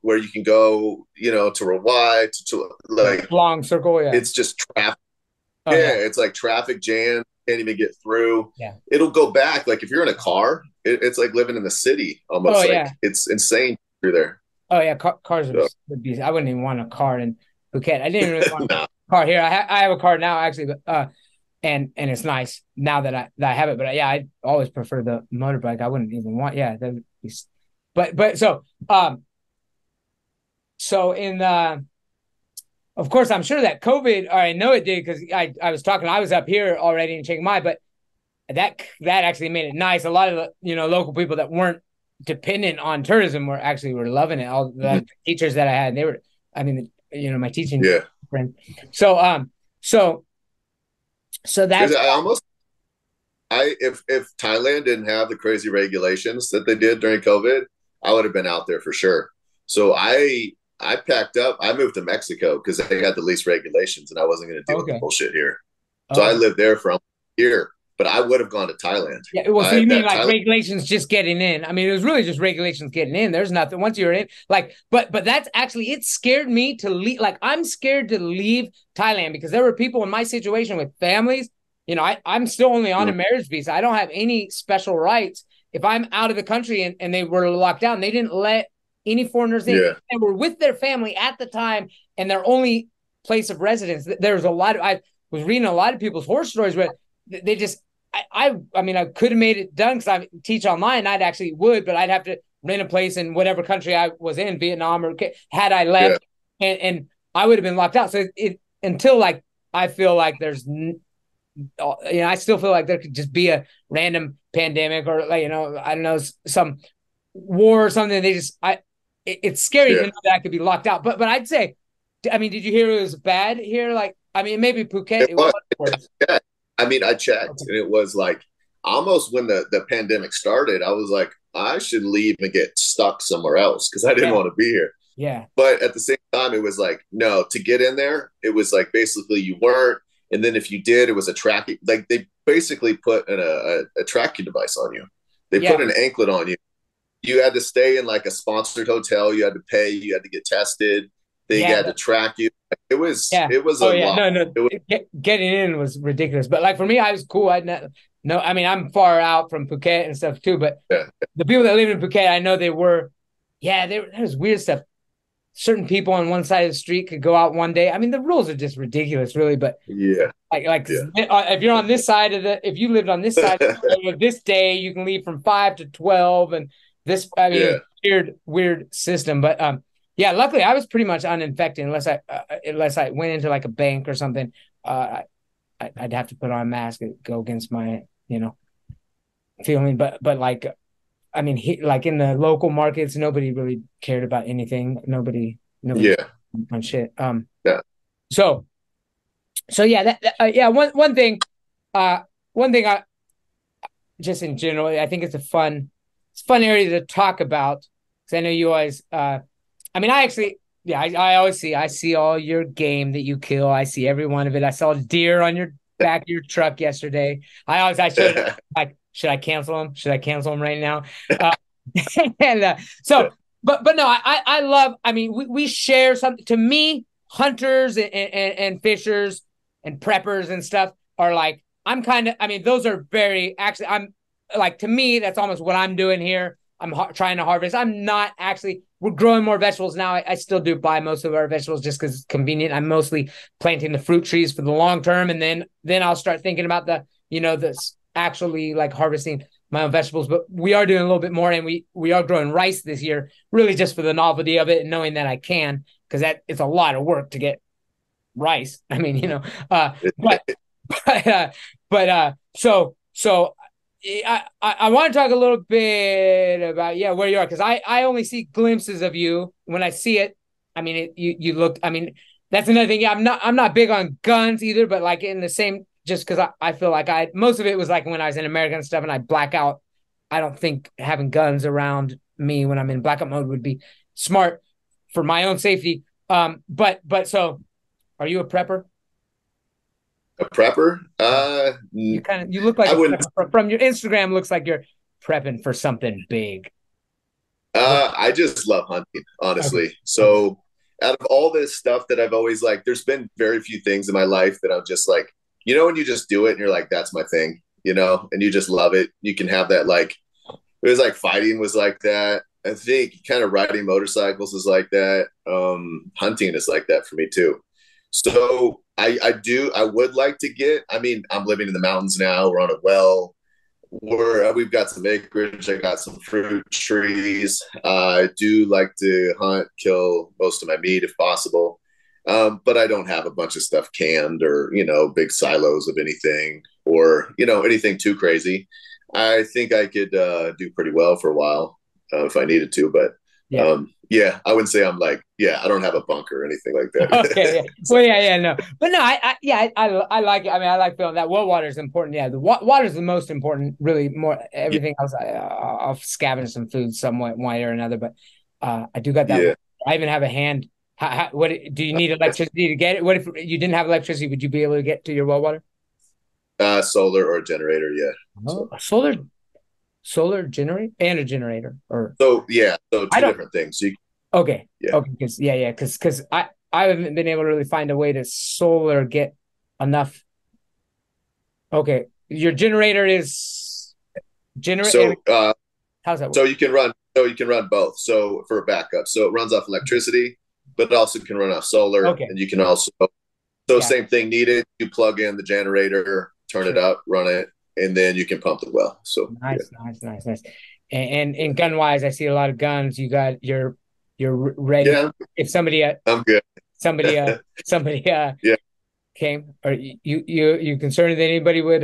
where you can go, to Rawai, to like long circle. Yeah, it's just traffic. It's like traffic jam. Can't even get through. Yeah, it'll go back. Like if you're in a car, it's like living in the city almost. It's insane through there. Oh yeah, cars would be. I wouldn't even want a car in Phuket. I didn't really want a car here. I have a car now actually, but and it's nice now that I have it. But I always prefer the motorbike. I wouldn't even want. Yeah, that would be, but so in of course, I'm sure that COVID, or I know it did because I was up here already in Chiang Mai, but that actually made it nice. A lot of the, local people that weren't dependent on tourism were loving it. All the teachers that I had, they were, my teaching friend. So that's if Thailand didn't have the crazy regulations that they did during COVID, I would have been out there for sure. So I packed up. I moved to Mexico because they had the least regulations, and I wasn't going to deal with the bullshit here. So I lived there for a year, but I would have gone to Thailand. Yeah, well, so you mean like regulations just getting in? I mean, it was really just regulations getting in. There's nothing once you're in. Like, but that's actually, it scared me to leave. Like, I'm scared to leave Thailand because there were people in my situation with families. I'm still only on a marriage visa. I don't have any special rights. If I'm out of the country and they were locked down, they didn't let any foreigners in. Yeah. They were with their family at the time, and their only place of residence. There's a lot of, I was reading a lot of people's horror stories where they just, I could have made it done because I teach online. I'd actually would, but I'd have to rent a place in whatever country I was in, Vietnam, or had I left, and I would have been locked out. So until like, I feel like there's, I still feel like there could just be a random pandemic or like, I don't know, some war or something. It's scary to know that I could be locked out. But I'd say, did you hear it was bad here? Like, maybe Phuket. It was. Yeah. I checked, and it was like almost when the pandemic started, I was like, I should leave and get stuck somewhere else because I didn't want to be here. Yeah. But at the same time, it was like, no, to get in there, it was like basically you weren't. And then if you did, it was a tracking. Like they basically put a tracking device on you. They put an anklet on you. You had to stay in like a sponsored hotel. You had to pay. You had to get tested. They had to track you. It was a lot. No. Getting in was ridiculous. But like for me, I was cool. I'm far out from Phuket and stuff too. But the people that live in Phuket, I know they were, there was weird stuff. Certain people on one side of the street could go out one day. The rules are just ridiculous, really. But if you're on this side if you lived on this side of this day, you can leave from 5 to 12, and this, weird system. But luckily I was pretty much uninfected unless I went into like a bank or something. I'd have to put on a mask and go against my feeling. But like. Like in the local markets, nobody really cared about anything. Nobody on shit. So one thing I just in general, I think it's a fun area to talk about because I know you always. I always see all your game that you kill. I see every one of it. I saw a deer on your back of your truck yesterday. I should like. Should I cancel them? Should I cancel them right now? But no, I love, we share something. To me, hunters and fishers and preppers and stuff are like, those are very, actually, I'm like, to me, that's almost what I'm doing here. I'm trying to harvest. I'm not actually. We're growing more vegetables now. I still do buy most of our vegetables just because it's convenient. I'm mostly planting the fruit trees for the long term, and then I'll start thinking about this actually like harvesting my own vegetables. But we are doing a little bit more, and we are growing rice this year, really just for the novelty of it and knowing that I can, because that it's a lot of work to get rice. I mean, but but so I want to talk a little bit about where you are, because I only see glimpses of you. When I see it, I mean you look. I mean, that's another thing. Yeah, I'm not big on guns either, but like in the same, just because I feel like most of it was like when I was in America and stuff, and I black out. I don't think having guns around me when I'm in blackout mode would be smart for my own safety. But so are you a prepper? A prepper? You look like I a wouldn't. prepper. From your Instagram, looks like you're prepping for something big. I just love hunting, Okay. honestly. Okay. So out of all this stuff that I've always like, there's been very few things in my life that I'm just like, when you just do it and you're like, that's my thing, and you just love it. You can have that, like, it was like fighting was like that. I think kind of riding motorcycles is like that. Hunting is like that for me too. So I would like to I mean, I'm living in the mountains now. We're on a well. We've got some acreage. I got some fruit trees. I do like to hunt, kill most of my meat if possible. But I don't have a bunch of stuff canned or, big silos of anything or, anything too crazy. I think I could do pretty well for a while if I needed to. But Yeah. yeah, I wouldn't say I'm like, I don't have a bunker or anything like Okay. that. Yeah. So, Well, yeah, no, but no, I like it. I mean, I like feeling that. Well, water is important. Yeah, the water is the most important. Really, more yeah, everything else. I'll scavenge some food somewhat one way or another, but I do got that. yeah. I even have a hand. What do you need electricity to get it? What if you didn't have electricity? Would you be able to get to your well water? Solar or a generator, yeah. Oh, So, solar generator and a generator, or so I two don't. different things. So Okay, yeah. okay, because I haven't been able to really find a way to solar get enough. Okay, your generator is generate. So How's that so work? you can run both. So for a backup, so it runs off electricity, but it also can run off solar, Okay, and you can also yeah, same thing needed. You plug in the generator, turn it sure. up, run it, and then you can pump the well. So yeah, Nice, nice, nice, nice. And gun wise, I see a lot of guns. You're ready yeah, if somebody I'm good. somebody somebody Yeah, came. Are you concerned that anybody would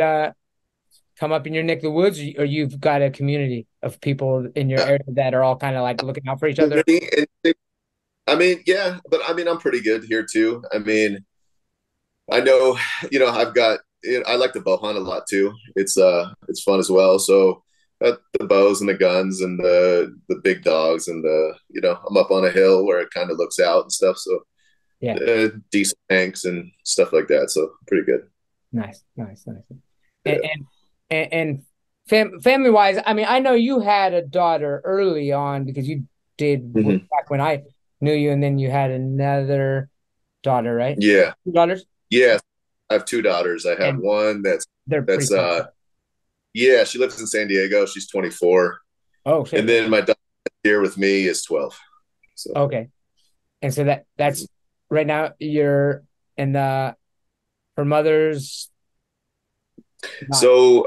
come up in your neck of the woods, or you've got a community of people in your area that are all kind of like looking out for each other? I mean, yeah, but I mean, I'm pretty good here too. I mean, I know, I've got, I like to bow hunt a lot too. It's fun as well. So the bows and the guns and the big dogs and I'm up on a hill where it kind of looks out and stuff. So Yeah, decent tanks and stuff like that. So pretty good. nice, nice, nice. And Yeah. family wise, I mean, I know you had a daughter early on because you did Hmm. back when I knew you, and then you had another daughter, right? Yeah. Two daughters, Yeah. I have two daughters. I have and one they're pretty that's, special. yeah, she lives in San Diego. She's 24. Oh And shit. then my daughter here with me is 12. So, Okay, and so that's right now you're in the her mother's not so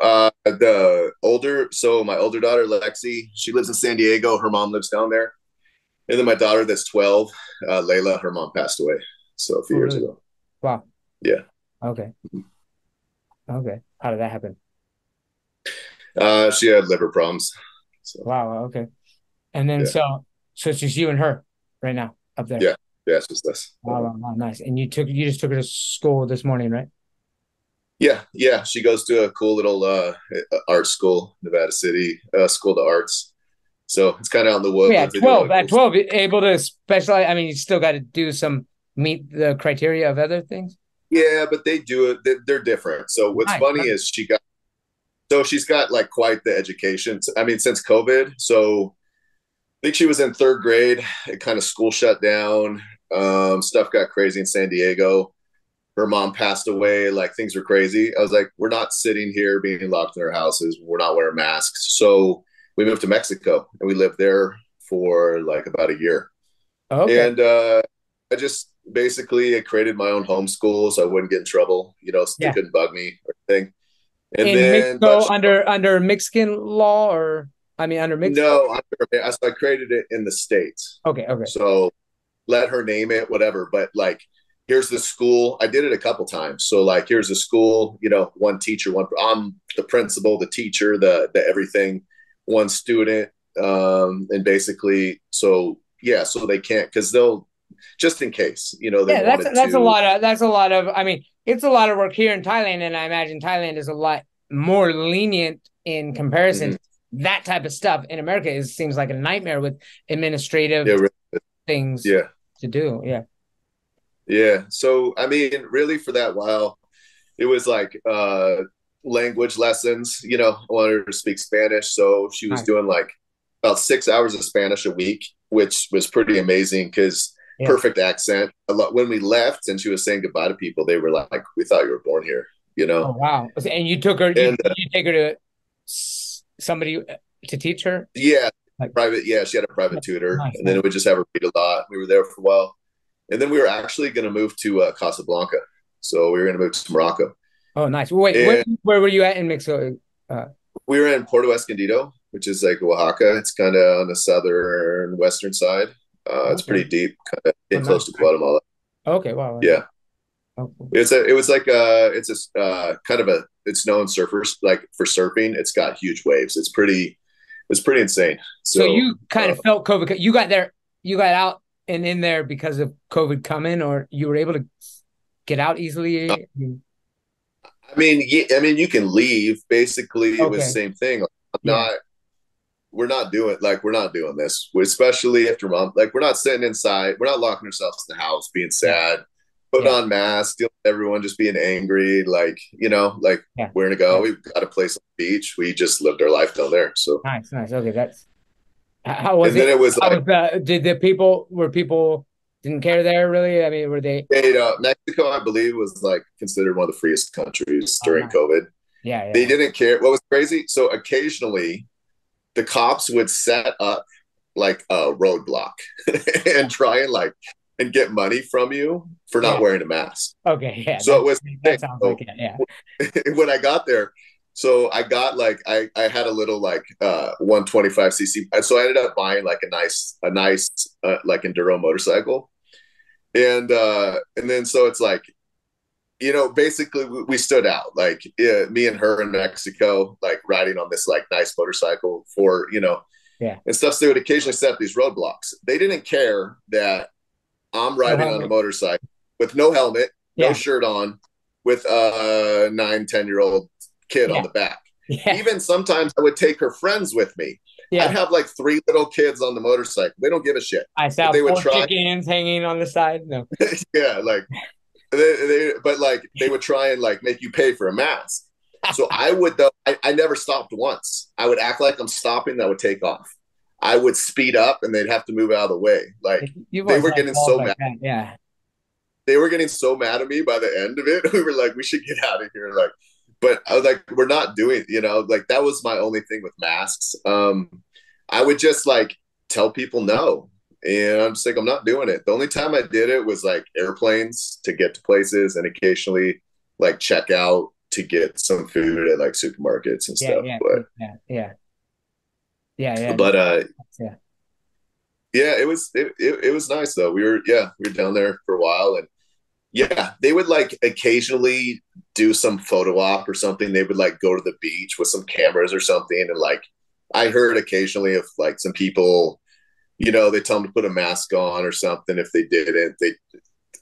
my older daughter, Lexi, she lives in San Diego. Her mom lives down there. And then my daughter that's 12, Layla, her mom passed away. So a few oh, years really? ago. Wow. Yeah. Okay. Okay. How did that happen? She had liver problems. So Wow. Okay. And then yeah. so it's just you and her right now up there. Yeah. Yeah. It's just this. Wow, wow, wow, nice. And you just took her to school this morning, right? Yeah. Yeah. She goes to a cool little art school, Nevada City, School of Arts. So it's kind of out in the Yeah, woods. They do a lot 12. of At cool stuff. 12, able to specialize. I mean, you still got to do some meet the criteria of other things. Yeah, but they do it. They're different. So what's Nice, funny nice. is she's got like quite the education. I mean, since COVID. So I think she was in third grade. It kind of school shut down. Stuff got crazy in San Diego. Her mom passed away. Like things were crazy. I was like, we're not sitting here being locked in our houses. We're not wearing masks. So we moved to Mexico and we lived there for like about a year. Okay. And I just basically I created my own homeschool so I wouldn't get in trouble, so they Yeah. couldn't bug me or anything. And In then, but Mexico under Mexican law, or I mean under Mexico. no, I created it in the States. Okay, okay. So let her name it, whatever. But like, here's the school. I did it a couple times. So like, here's the school. One teacher, I'm the principal, the teacher, the everything. One student, and basically, so yeah, so they can't because they'll just in case they Yeah, wanted that's a to. lot of I mean, it's a lot of work here in Thailand, and I imagine Thailand is a lot more lenient in comparison Mhm. to that type of stuff. In America, it seems like a nightmare with Yeah, administrative really, things yeah, to do. Yeah. yeah. So I mean, really, for that while, it was like language lessons. I wanted her to speak Spanish, so she was Nice. doing like about 6 hours of Spanish a week, which was pretty amazing because Yeah. perfect accent. A lot when we left and she was saying goodbye to people, they were like, "We thought you were born here," Oh wow. And you took her. And You take her to somebody to teach her. yeah, Like private. Yeah, she had a private tutor, nice, and then nice. it would just have her read a lot. We were there for a while, and then we were actually going to move to Casablanca, so we were going to move to Morocco. Oh nice. Wait, And where were you at in Mexico? we were in Puerto Escondido, which is like Oaxaca. It's kind of on the southern western side. It's Okay. pretty deep, kind of Oh getting nice. close to Guatemala. Okay. Wow. Yeah, Oh, cool. it was like it's a kind of a it's known surfers like for surfing. It's got huge waves. It's pretty insane. So So you kind of felt COVID. You got there, you got out and in there because of COVID coming, or you were able to get out easily. I mean, you can leave. Basically, it was the Okay. same thing. Like, I'm Yeah. not. We're not doing this, especially after mom. Like, we're not sitting inside. We're not locking ourselves in the house, being Yeah. sad, putting Yeah. on masks, dealing with everyone just being angry. Like, like Yeah. we're gonna go. Yeah. We've got a place on the beach. We just lived our life down there. So, Nice. Nice. Okay. That's how was and it? then it was How like, was the? Did the people were people didn't care there really? I mean, were they? Mexico, I believe, was like considered one of the freest countries Oh, during nice. COVID. Yeah. They Yeah. didn't care. What was crazy? So occasionally the cops would set up like a roadblock and try and and get money from you for not Yeah. wearing a mask. Okay. Yeah. So it was That sounds like so it. Yeah. when I got there, so I got like I had a little like 125cc, so I ended up buying like a nice like enduro motorcycle, and then so it's like basically we stood out like me and her in Mexico, like riding on this like nice motorcycle for Yeah. and stuff. So they would occasionally set up these roadblocks. They didn't care that I'm No riding on a helmet. motorcycle with no helmet, no Yeah. shirt on, with a 9, 10-year-old kid on Yeah. the back. Yeah. Even sometimes I would take her friends with me. I'd Yeah. have like 3 little kids on the motorcycle. They don't give a shit. I But saw they would four try. chickens hanging on the side. No. Yeah, like but like they would try and like make you pay for a mask. So I would though I never stopped once. I would act like I'm stopping, I would take off. I would speed up and they'd have to move out of the way. Like You they must were have getting balls so like mad. that. Yeah. They were getting so mad at me by the end of it. We were like, we should get out of here. Like, but I was like, we're not doing, like that was my only thing with masks. I would just like tell people no. And I'm just like, I'm not doing it. The only time I did it was like airplanes to get to places and occasionally like check out to get some food at like supermarkets and Yeah. stuff. Yeah. But Yeah. Yeah. Yeah. Yeah. but Yeah. yeah, it was nice though. We were down there for a while and yeah, they would like occasionally do some photo op or something. They would like go to the beach with some cameras or something. And like I heard occasionally of like some people, they tell them to put a mask on or something. If they didn't,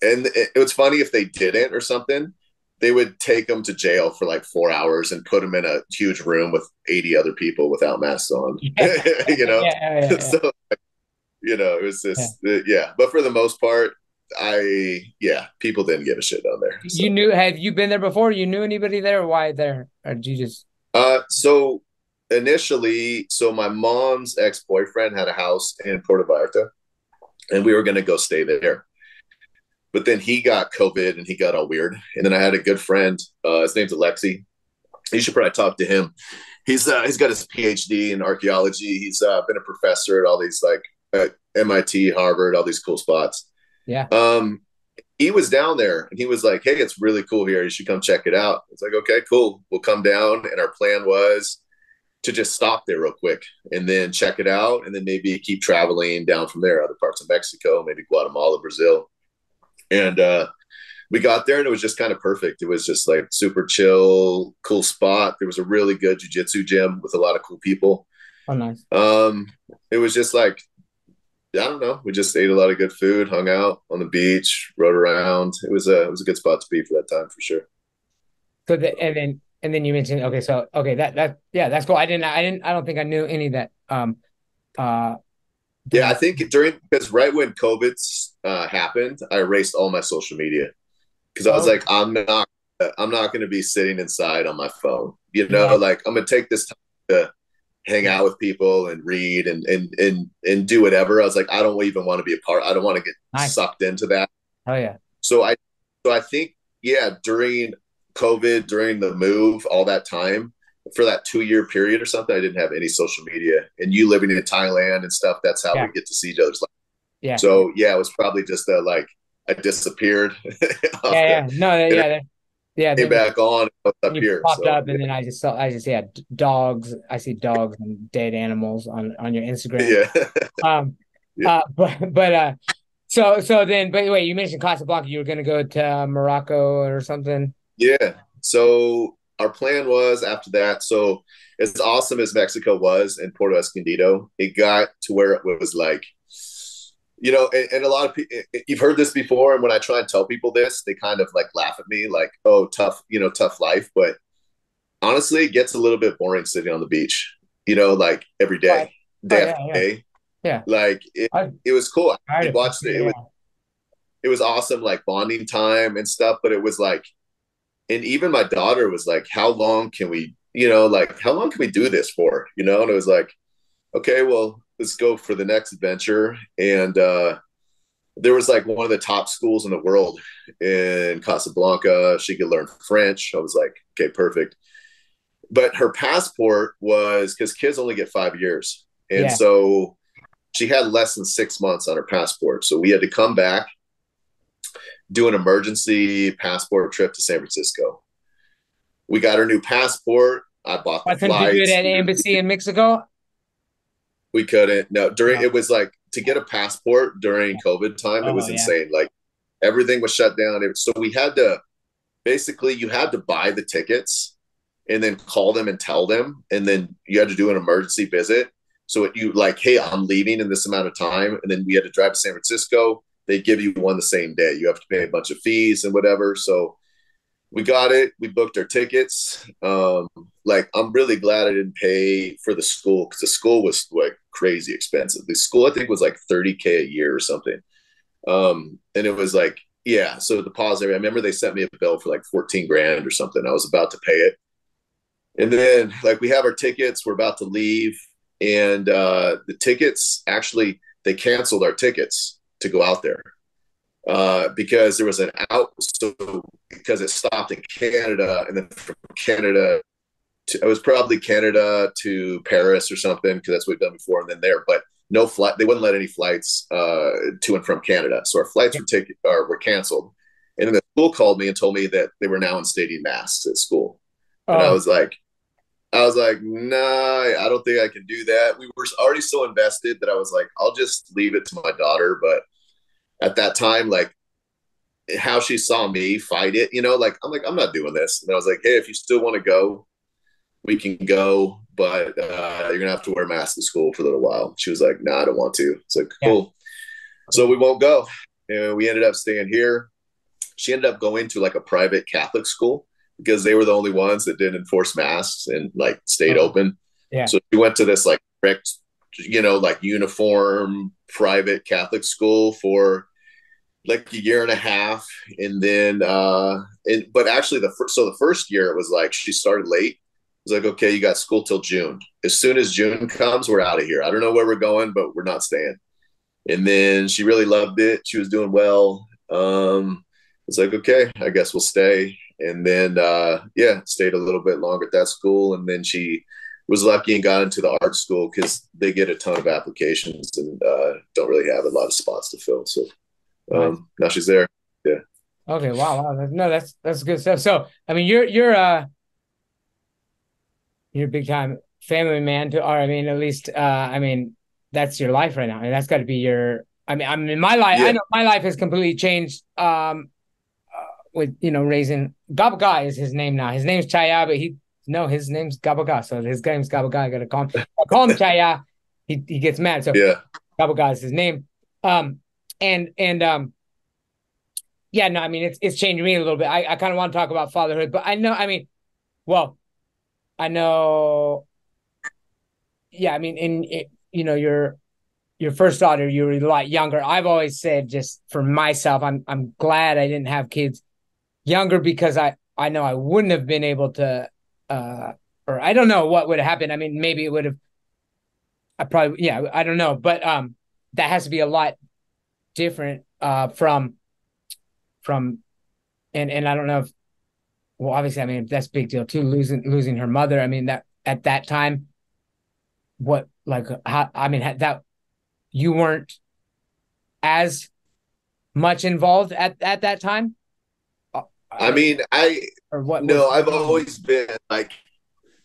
and it was funny if they didn't or something, they would take them to jail for like 4 hours and put them in a huge room with 80 other people without masks on, Yeah. you know? Yeah. So, it was Yeah. just, yeah. But for the most part, people didn't give a shit down there. You So, knew, have you been there before? You knew anybody there? Why there? Or did you just, so initially, so my mom's ex-boyfriend had a house in Puerto Vallarta and we were going to go stay there. But then he got COVID and he got all weird. And then I had a good friend, his name's Alexi. You should probably talk to him. He's got his PhD in archaeology. He's been a professor at all these like at MIT, Harvard, all these cool spots. Yeah. Um, he was down there and he was like, "Hey, it's really cool here. You should come check it out." It's like, "Okay, cool. We'll come down." And our plan was to just stop there real quick and then check it out, and then maybe keep traveling down from there, other parts of Mexico, maybe Guatemala, Brazil. And we got there and it was just kind of perfect. It was just like super chill, cool spot. There was a really good jiu-jitsu gym with a lot of cool people. Oh, nice. It was just like, I don't know. We just ate a lot of good food, hung out on the beach, rode around. It was a good spot to be for that time for sure. So and then you mentioned, okay, so okay, that yeah, that's cool. I don't think I knew any of that. Uh Yeah, I during think because right when COVID's happened, I erased all my social media because I was oh like, I'm not going to be sitting inside on my phone. yeah, Like I'm going to take this time to hang out with people and read and do whatever. I was like, I don't even want to be a part. I don't want to get nice. sucked into that. Oh yeah. So I think yeah, during COVID, during the move, all that time for that 2 year period or something, I didn't have any social media. And you living in Thailand and stuff, that's how we Yeah. get to see each other's life. Yeah. So yeah, it was probably just like I disappeared Yeah, off the yeah. No, internet, yeah. Yeah, came then back on up you here. popped So up and then yeah, dogs. I see dogs and dead animals on your Instagram. yeah, Um yeah. but wait, you mentioned Casablanca. You were gonna go to Morocco or something. Yeah. So our plan was after that. So as awesome as Mexico was and Puerto Escondido, it got to where it was like, and a lot of people, you've heard this before. And when I try and tell people this, they kind of like laugh at me like, oh, tough, tough life. But honestly, it gets a little bit boring sitting on the beach, like every Right. day, Oh day yeah, after yeah, day. yeah. Like I it was cool. tried I it for watched sure. it. Yeah. It was awesome, like bonding time and stuff. But it was like, and even my daughter was like, how long can we, like, how long can we do this for? And it was like, okay, well, let's go for the next adventure. And there was like one of the top schools in the world in Casablanca. She could learn French. I was like, okay, perfect. But her passport was because kids only get 5 years. And Yeah. so she had less than 6 months on her passport. So we had to come back, do an emergency passport trip to San Francisco. We got her new passport. I bought the Why couldn't you do it flights. at the embassy in Mexico? We couldn't. No, No. it was like to get a passport during COVID time, it Oh was yeah. insane. Like everything was shut down. So we had to basically, you had to buy the tickets and then call them and tell them. And then you had to do an emergency visit. So you like, hey, I'm leaving in this amount of time. And then we had to drive to San Francisco. They give you one the same day. You have to pay a bunch of fees and whatever. So we got it. We booked our tickets. Like I'm really glad I didn't pay for the school because the school was like crazy expensive. The school I think was like 30K a year or something. And it was like, yeah. So the pause area. I remember they sent me a bill for like 14 grand or something. I was about to pay it, and then like we have our tickets. We're about to leave, and the tickets actually they canceled our tickets to go out there because there was an out. So because it stopped in Canada, and then from Canada it was probably Canada to Paris or something because that's what we've done before, and then there. But no flight. They wouldn't let any flights to and from Canada, so our flights were canceled. And then the school called me and told me that they were now instating masks at school, and Oh I was like, nah, I don't think I can do that. We were already so invested that I was like, I'll just leave it to my daughter. But at that time, like how she saw me fight it, like I'm not doing this. And I was like, hey, if you still want to go, we can go, but you're gonna have to wear a mask to school for a little while. She was like, no, I don't want to. It's like, yeah. cool. So we won't go. And we ended up staying here. She ended up going to like a private Catholic school because they were the only ones that didn't enforce masks and like stayed Oh, open. yeah. So she went to this like strict, like uniform private Catholic school for like a year and a half. And then, but actually the first year it was like she started late. It was like, okay, you got school till June. As soon as June comes, we're out of here. I don't know where we're going, but we're not staying. And then she really loved it. She was doing well. It's like, okay, I guess we'll stay. And then, yeah, stayed a little bit longer at that school. And then she was lucky and got into the art school because they get a ton of applications and don't really have a lot of spots to fill. So Nice. now she's there. Yeah. Okay. Wow. Wow. No, that's good stuff. So, I mean, you're a big time family man to, or I mean, at least, I mean, that's your life right now. I mean, that's got to be your. I mean, my life. I Yeah. know my life has completely changed. With raising Gabaga is his name now. His name's Chaya, but his name's Gabaga. So his name's Gabaga. I gotta call him Chaya. He gets mad. So Yeah. Gabaga is his name. And yeah, no, I mean it's changed me a little bit. I kind of want to talk about fatherhood, but I know, I mean, well, I know, yeah, I mean, your first daughter, you were a lot younger. I've always said, just for myself, I'm glad I didn't have kids younger because I know I wouldn't have been able to, uh or I don't know what would have happened. I mean, maybe it would have. I probably, yeah, I don't know, but that has to be a lot different from and I don't know if, well, obviously, I mean, that's a big deal too, losing her mother. I mean, that at that time, what, like, how, I mean, that you weren't as much involved at that time. I I mean, I or what was no, I've going on? always been like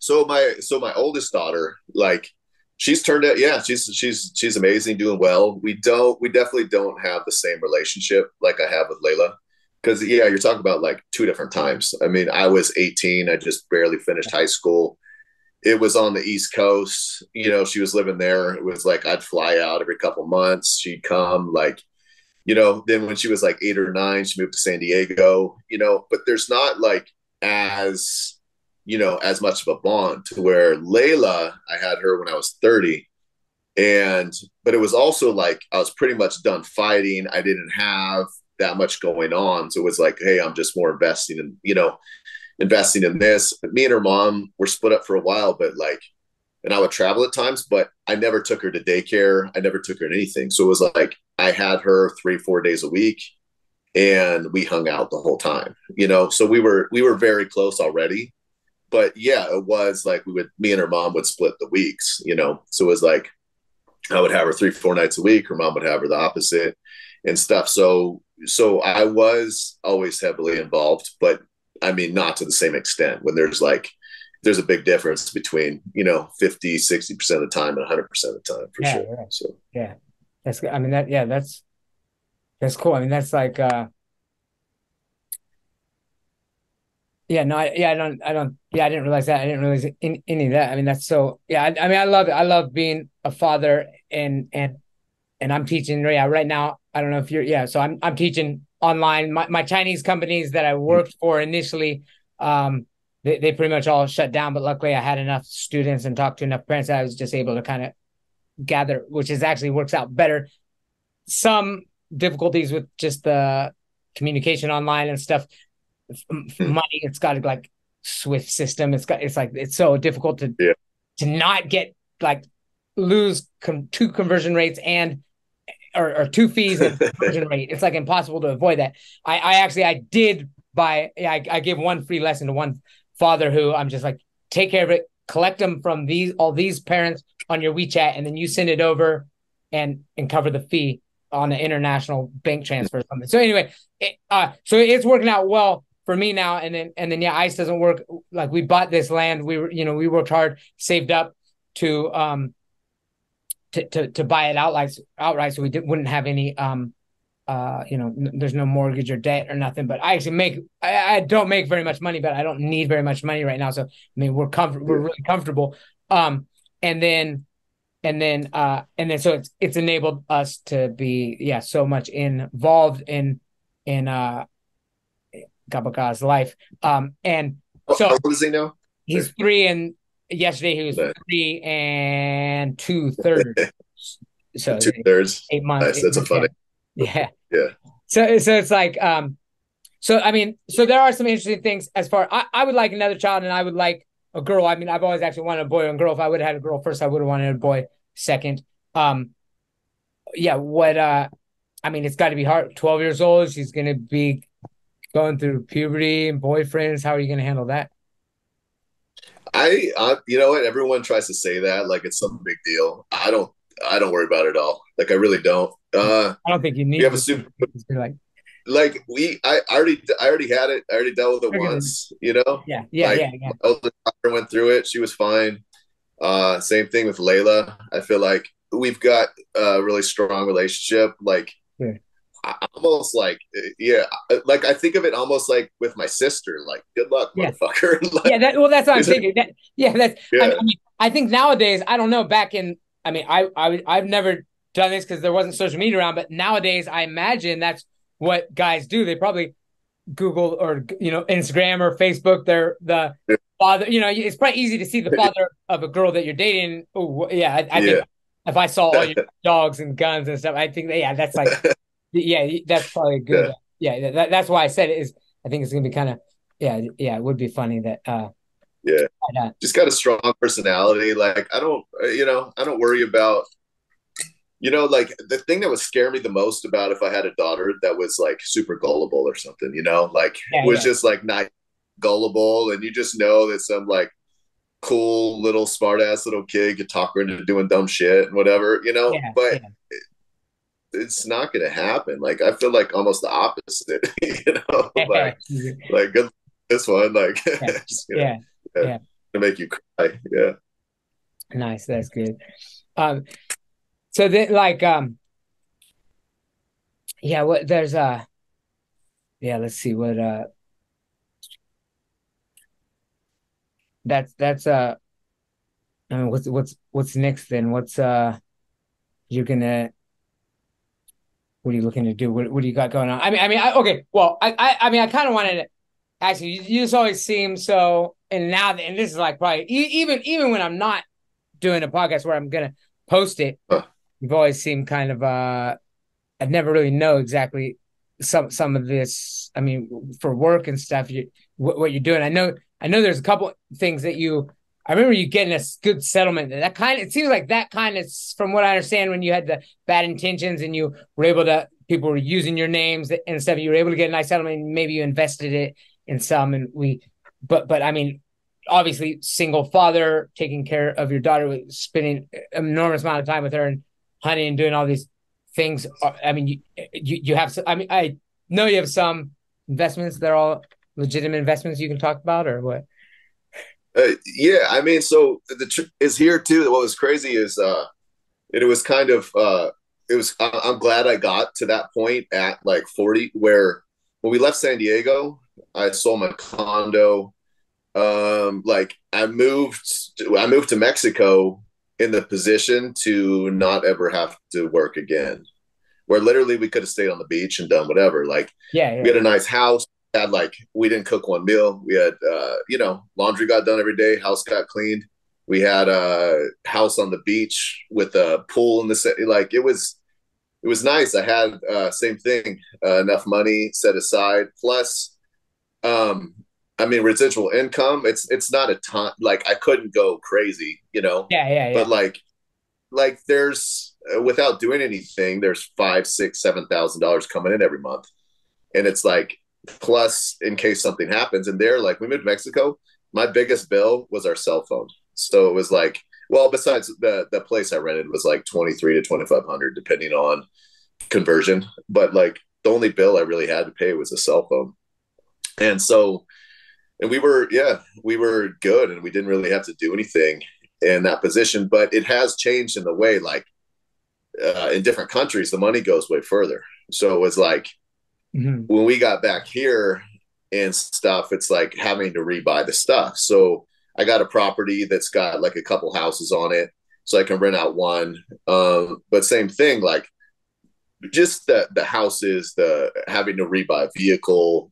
my oldest daughter, like she's turned out, yeah, she's amazing, doing well. We definitely don't have the same relationship like I have with Layla. Because yeah, you're talking about like two different times. I mean, I was 18, I just barely finished high school. It was on the East Coast, she was living there. It was like I'd fly out every couple months. She'd come, like, then when she was like 8 or 9, she moved to San Diego, but there's not like as, as much of a bond to where Layla, I had her when I was 30. But it was also like I was pretty much done fighting. I didn't have that much going on. So it was like, hey, I'm just more investing in this. But me and her mom were split up for a while, but like, and I would travel at times, but I never took her to daycare. I never took her to anything. So it was like I had her 3, 4 days a week and we hung out the whole time, So we were very close already. But yeah, it was like me and her mom would split the weeks. So it was like I would have her 3, 4 nights a week. Her mom would have her the opposite and stuff. So I was always heavily involved, but I mean, not to the same extent when there's a big difference between, 50, 60% of the time and 100% of the time for Yeah, sure. yeah, So, yeah. That's good. I mean, yeah, that's cool. I mean, that's like, yeah, no, yeah, I didn't realize that. I didn't realize any of that. I mean, that's so, yeah. I mean, I love it. I love being a father, and I'm teaching, yeah, right now. I don't know if you're, yeah. So I'm teaching online. My Chinese companies that I worked for initially, they pretty much all shut down. But luckily, I had enough students and talked to enough parents that I was just able to kind of gather, which is actually works out better. Some difficulties with just the communication online and stuff. Money, it's got like Swift system. It's so difficult yeah. to not get, like, lose two conversion rates and or two fees and conversion rate. It's like impossible to avoid that. I did buy. Yeah, I give one free lesson to one father who I'm just like, take care of it, collect them from all these parents on your WeChat, and then you send it over and cover the fee on an international bank transfer or something. So anyway, so it's working out well for me now. And then yeah, ICE doesn't work. Like, we bought this land. We worked hard, saved up to to buy it outright, so wouldn't have any there's no mortgage or debt or nothing. But I actually I don't make very much money, but I don't need very much money right now. So I mean, we're Yeah. really comfortable. And then so it's enabled us to be, yeah, so much involved in Gabaka's life. And How so old is he now? he's 3, and yesterday he was Nice. 3 and 2/3. So Two thirds. 8 months, Nice. That's a funny. yeah. Yeah. So it's like, so I mean, so there are some interesting things as far. I would like another child, and I would like a girl. I mean, I've always actually wanted a boy and a girl. If I would have had a girl first, I would have wanted a boy second. Yeah, I mean, it's got to be hard. 12 years old, she's gonna be going through puberty and boyfriends. How are you gonna handle that? you know what? Everyone tries to say that like it's some big deal. I don't worry about it at all. Like I really don't. I don't think you We need have a to. super, Like, I already had it. I already dealt with it regular. once, you know, Yeah, yeah, like yeah, yeah. my older daughter went through it. She was fine. Same thing with Layla. I feel like we've got a really strong relationship. Like Sure. almost like, yeah, like I think of it almost like with my sister, like good luck, Yeah. motherfucker. Yeah, Like, well, that's what I'm is it? thinking. That, yeah, that's. Yeah. I mean, I think nowadays, I don't know. Back in, I mean, I've never done this because there wasn't social media around. But nowadays, I imagine that's what guys do. They probably Google or Instagram or Facebook. They're the father. It's probably easy to see the father of a girl that you're dating. Oh, yeah, I think Yeah. if I saw all your dogs and guns and stuff, I think yeah, that's like yeah, that's probably a good. Yeah. Yeah, that's why I said it is. I think it's gonna be kind of yeah, yeah. It would be funny that Yeah. uh, Just got a strong personality. Like I don't, I don't worry about, like the thing that would scare me the most about if I had a daughter that was like super gullible or something, like yeah, was yeah, just like not gullible, and you just know that some like cool little smart ass little kid could talk her into doing dumb shit and whatever, yeah, but yeah. it's not going to happen. Like I feel like almost the opposite, Yeah, like good this one, like yeah, just, yeah, yeah, yeah. to make you cry. Yeah. Nice, that's good. Um, so then like yeah, what there's yeah, let's see what that's I mean what's next then? What's you're gonna what are you looking to do? What do you got going on? Okay, well, I mean, I kind of wanted to actually. You just always seem so, and now, and this is like probably even when I'm not doing a podcast where I'm gonna post it, Huh. you've always seemed kind of I never really know exactly some of this. I mean, for work and stuff, what you're doing. I know there's a couple things that you. I remember you getting a good settlement. That kind of it seems like that kind of from what I understand when you had the bad intentions and you were able to people were using your names and stuff. You were able to get a nice settlement. And maybe you invested it in some, and but I mean, obviously, single father taking care of your daughter, spending an enormous amount of time with her and hunting and doing all these things. I mean, you have. I mean, I know you have some investments. They're all legitimate investments you can talk about, or what? Yeah, I mean, so the trick is here too. What was crazy is it was kind of it was I'm glad I got to that point at like 40 where when we left San Diego, I sold my condo. Like I moved to Mexico in the position to not ever have to work again. Where literally we could have stayed on the beach and done whatever. Like Yeah, we yeah, had a nice house, had like we didn't cook one meal. We had laundry got done every day, house got cleaned. We had a house on the beach with a pool in the city. Like it was nice. I had same thing, enough money set aside. Plus, um, I mean, residual income. It's not a ton. Like I couldn't go crazy, yeah, yeah, but yeah, like there's without doing anything, there's five, six, $7,000 coming in every month, and it's like plus in case something happens. And there, like we moved to Mexico, my biggest bill was our cell phone. So it was like, well, besides the place I rented was like 23 to 2,500 depending on conversion, but like the only bill I really had to pay was a cell phone. And so, and we were good, and we didn't really have to do anything in that position. But it has changed in the way, like in different countries, the money goes way further. So it was like mm-hmm. when we got back here and stuff, it's like having to rebuy the stuff. So I got a property that's got like a couple houses on it, so I can rent out one. But same thing, like just the houses, the having to rebuy a vehicle,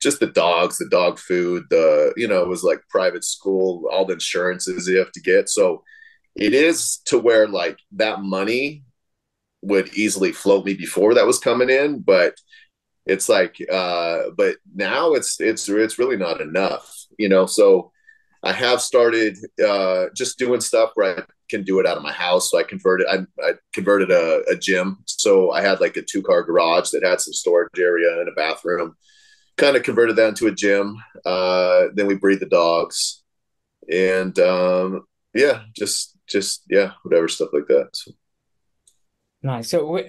just the dogs, the dog food, it was like private school, all the insurances you have to get. So it is to where like that money would easily float me before that was coming in, but it's like but now it's really not enough, so I have started just doing stuff where I can do it out of my house. So I converted a gym, so I had like a 2-car garage that had some storage area and a bathroom, kind of converted that into a gym. Then we breed the dogs, and yeah, just whatever stuff like that. So. Nice. So,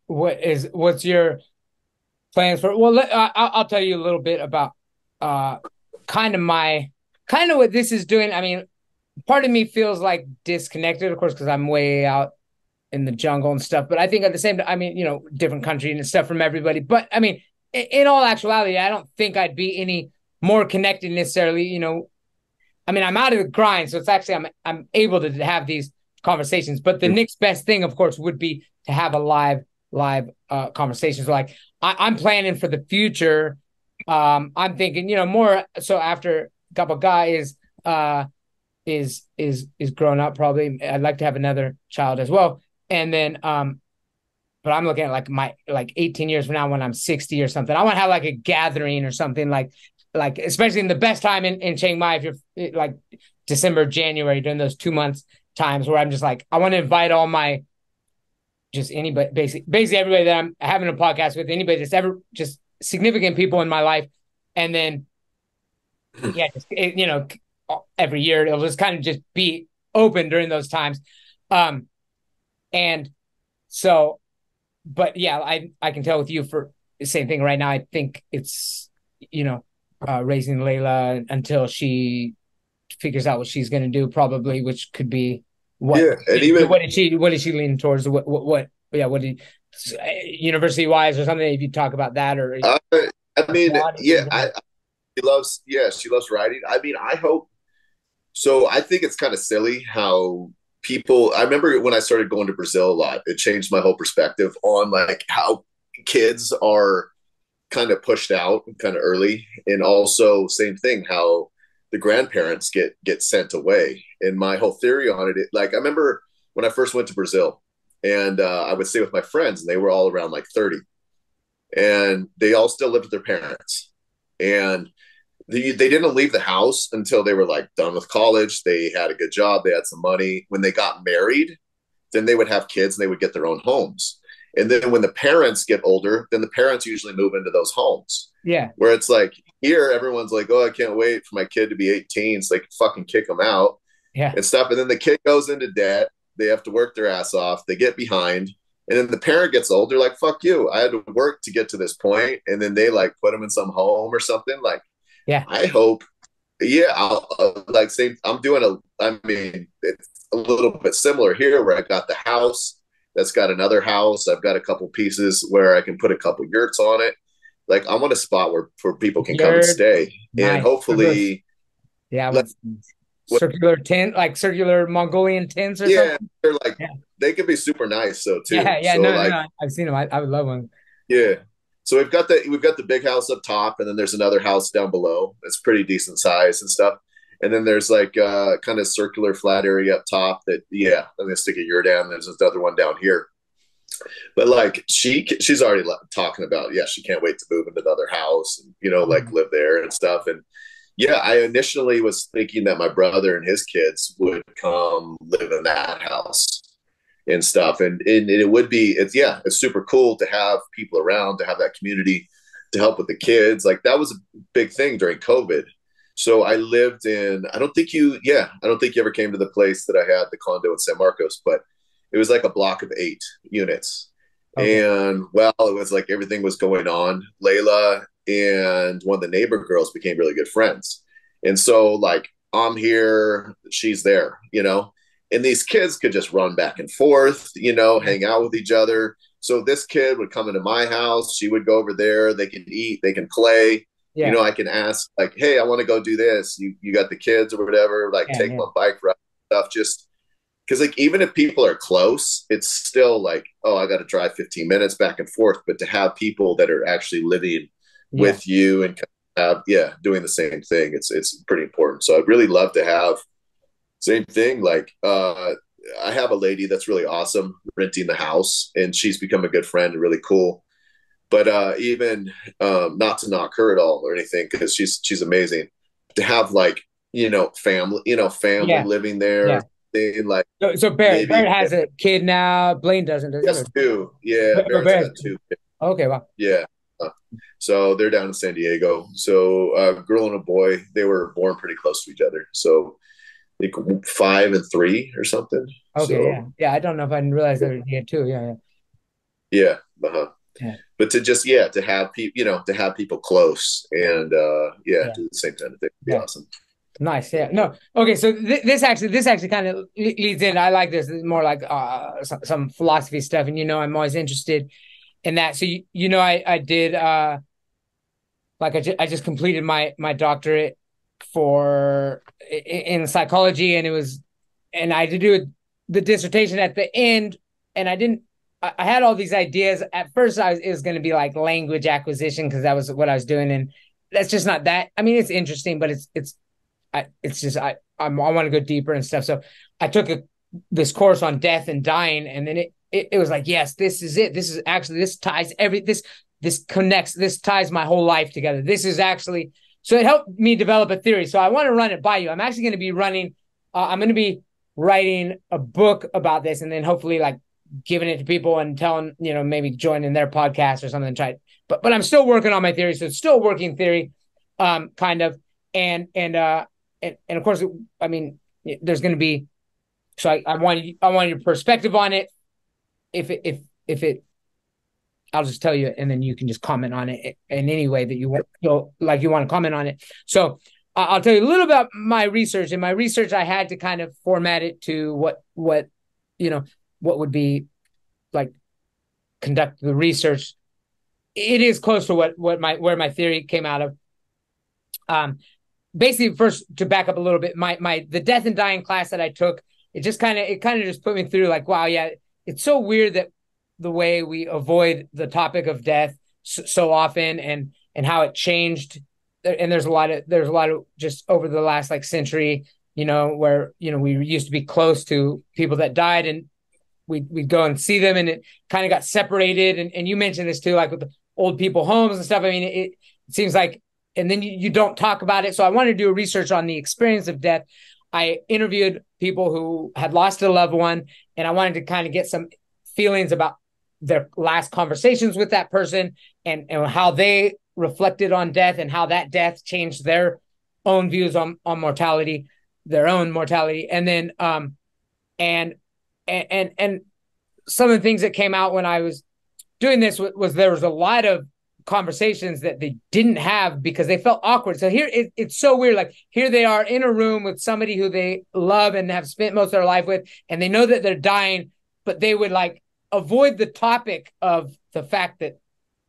what's your plans for? Well, I'll tell you a little bit about uh, kind of my kind of what this is doing. I mean, part of me feels like disconnected, of course, because I'm way out in the jungle and stuff. But I think at the same time, I mean, different country and stuff from everybody. But I mean, in all actuality, I don't think I'd be any more connected necessarily. I mean, I'm out of the grind, so it's actually I'm able to have these conversations. But the next best thing, of course, would be to have a live conversation. So like I'm planning for the future. I'm thinking, more so after Gabaga is grown up, probably I'd like to have another child as well. And then but I'm looking at like 18 years from now when I'm 60 or something. I want to have like a gathering or something like especially in the best time in Chiang Mai, if you're like December, January, during those 2 months times where I'm just like, I want to invite all my just anybody, basically everybody that I'm having a podcast with, anybody that's ever just significant people in my life. And then, yeah, just, every year it'll just kind of just be open during those times. And so, but yeah, I can tell with you for the same thing right now. I think it's, raising Layla until she figures out what she's going to do, probably, which could be what. Yeah, and even What did she lean towards? What yeah, what did university wise or something? If you talk about that, or I mean, yeah, she loves writing. I mean, I hope so. I think it's kind of silly how people. I remember when I started going to Brazil a lot. It changed my whole perspective on like how kids are kind of pushed out kind of early, and also same thing how the grandparents get sent away. And my whole theory on it, like I remember when I first went to Brazil, and I would stay with my friends, and they were all around like 30, and they all still lived with their parents, and they didn't leave the house until they were like done with college. They had a good job, they had some money. When they got married, then they would have kids and they would get their own homes. And then when the parents get older, then the parents usually move into those homes. Yeah. Where it's like here, everyone's like, oh, I can't wait for my kid to be 18 so they can fucking kick them out. Yeah. And stuff. And then the kid goes into debt. They have to work their ass off. They get behind. And then the parent gets older, like, fuck you. I had to work to get to this point. And then they like put them in some home or something. Like, yeah. I hope, yeah, I'll like say I'm doing I mean, it's a little bit similar here where I got the house that's got another house. I've got a couple pieces where I can put a couple yurts on it. Like I want a spot where people can come and stay. Nice. And hopefully, yeah, circular tent, like circular Mongolian tents or something. They're like they can be super nice, so too. Yeah, so, no, I've seen them. I would love one. Yeah. So we've got the big house up top, and then there's another house down below. It's pretty decent size and stuff. And then there's like kind of circular flat area up top that I'm gonna stick a yurt down. There's another one down here. But like she's already talking about she can't wait to move into another house and like live there and stuff. And I initially was thinking that my brother and his kids would come live in that house and stuff. And it would be, it's super cool to have people around, to have that community to help with the kids. Like that was a big thing during COVID. So I lived I don't think you ever came to the place that I had the condo in San Marcos, but it was like a block of 8 units. Okay. And it was like everything was going on. Layla and one of the neighbor girls became really good friends. And so like, I'm here, she's there, and these kids could just run back and forth, hang out with each other. So this kid would come into my house. She would go over there. They can eat, they can play. Yeah. I can ask like, hey, I want to go do this. You got the kids or whatever, like take them on bike ride stuff. Just because like, even if people are close, it's still like, oh, I got to drive 15 minutes back and forth. But to have people that are actually living with you and doing the same thing, it's pretty important. So I'd really love to have same thing. Like I have a lady that's really awesome renting the house, and she's become a good friend and really cool. But even not to knock her at all or anything, because she's amazing. To have like family living there. Yeah. Like so Barrett has a kid now. Blaine doesn't. Yes, too. Yeah, Barrett's got 2. Okay, wow. Yeah. So they're down in San Diego. So a girl and a boy, they were born pretty close to each other. So I think 5 and 3 or something. Okay, yeah, So yeah. I don't know if I didn't realize that he had two. Yeah, yeah, uh-huh. yeah, But to just to have people, to have people close and yeah, do the same kind of thing would be yeah. awesome. Nice. Yeah. No. Okay. So this actually kind of leads in. I like this. This is more like some philosophy stuff, and I'm always interested in that. So I did like I just completed my doctorate for in psychology, and I had to do the dissertation at the end, and I didn't. I had all these ideas at first. It was going to be like language acquisition because that was what I was doing, and that's just not that. I mean, it's interesting, but it's just I want to go deeper and stuff. So I took this course on death and dying, and then it was like, yes, this is it. This is actually this ties this connects, this ties my whole life together. This is actually, so it helped me develop a theory. So I want to run it by you. I'm actually going to be I'm going to be writing a book about this, and then hopefully like giving it to people and telling, maybe joining their podcast or something. But I'm still working on my theory. So it's still working theory, kind of. And of course, I mean, there's going to be, so I want your perspective on it. If it, I'll just tell you, and then you can just comment on it in any way that you want, you want to comment on it. So I'll tell you a little about my research. In my research, I had to kind of format it to what what would be like conduct the research. It is close to where my theory came out of. Basically, first to back up a little bit, the death and dying class that I took, it kind of just put me through like, wow, yeah, it's so weird that the way we avoid the topic of death so often, and how it changed. And there's a lot of just over the last like century, where we used to be close to people that died, and we'd go and see them, and it kind of got separated. And you mentioned this too, like with the old people homes and stuff. I mean, it seems like, and then you don't talk about it. So I wanted to do a research on the experience of death. I interviewed people who had lost a loved one, and I wanted to kind of get some feelings about their last conversations with that person, and how they reflected on death, and how that death changed their own views on mortality, their own mortality. And then and some of the things that came out when I was doing this was there was a lot of conversations that they didn't have because they felt awkward. So here it's so weird. Like here they are in a room with somebody who they love and have spent most of their life with, and they know that they're dying, but they would like avoid the topic of the fact that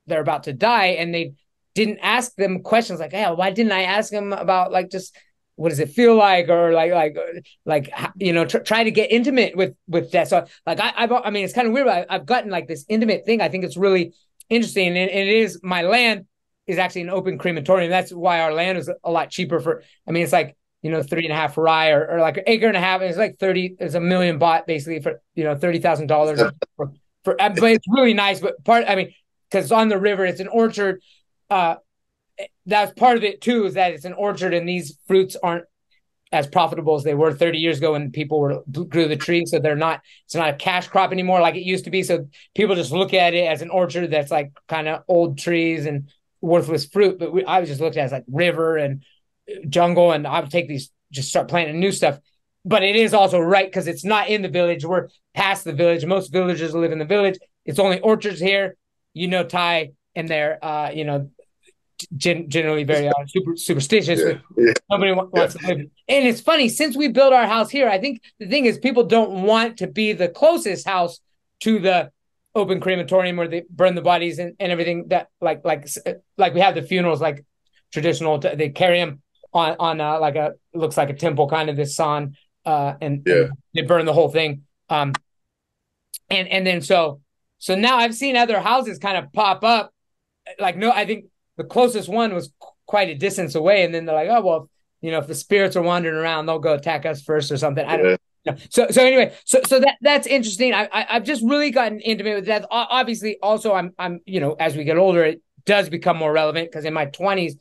they're about to die, and they didn't ask them questions like, hey, why didn't I ask them about like just what does it feel like, or try to get intimate with death. So like I mean, it's kind of weird. I've gotten like this intimate thing. I think it's really interesting, and it is, my land is actually an open crematorium. That's why our land is a lot cheaper for. I mean, it's like 3.5 rye or like an acre and a half. And it's like 30. It's a million baht basically for $30,000 for. But it's really nice. But I mean, because it's on the river, it's an orchard. That's part of it too, is that it's an orchard, and these fruits aren't as profitable as they were 30 years ago when people grew the tree. So it's not a cash crop anymore like it used to be. So people just look at it as an orchard that's like kind of old trees and worthless fruit. But I was just looked at as like river and jungle, and I would take these, just start planting new stuff. But it is also right because it's not in the village. We're past the village. Most villagers live in the village. It's only orchards here. Thai, and they're generally very superstitious. Nobody wants to live. And it's funny, since we built our house here, I think the thing is people don't want to be the closest house to the open crematorium where they burn the bodies and everything, that like we have the funerals like traditional. They carry them on like looks like a temple, kind of this san, and they burn the whole thing. And then so now I've seen other houses kind of pop up. Like, no, I think the closest one was quite a distance away, and then they're like, oh well, if the spirits are wandering around, they'll go attack us first or something. I don't know. So anyway, so that's interesting. I've just really gotten intimate with that. Obviously, also I'm as we get older, it does become more relevant, because in my 20s,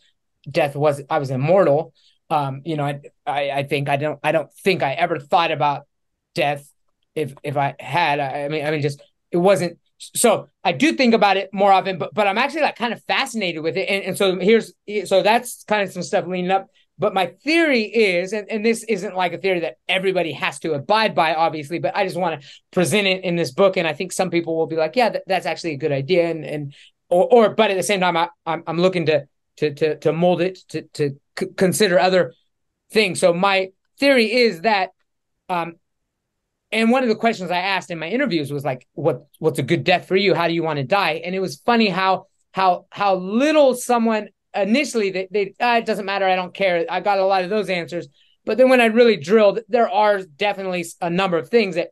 I was immortal. I think I don't think I ever thought about death. If I had, I mean, just it wasn't So I do think about it more often, but I'm actually like kind of fascinated with it. And so that's kind of some stuff leading up. But my theory is, and this isn't like a theory that everybody has to abide by, obviously, but I just want to present it in this book. And I think some people will be like, yeah, that's actually a good idea. But at the same time, I'm looking to mold it, to consider other things. So my theory is that, and one of the questions I asked in my interviews was like, what's a good death for you? How do you want to die? And it was funny how little someone initially it doesn't matter. I don't care. I got a lot of those answers. But then when I really drilled, there are definitely a number of things that,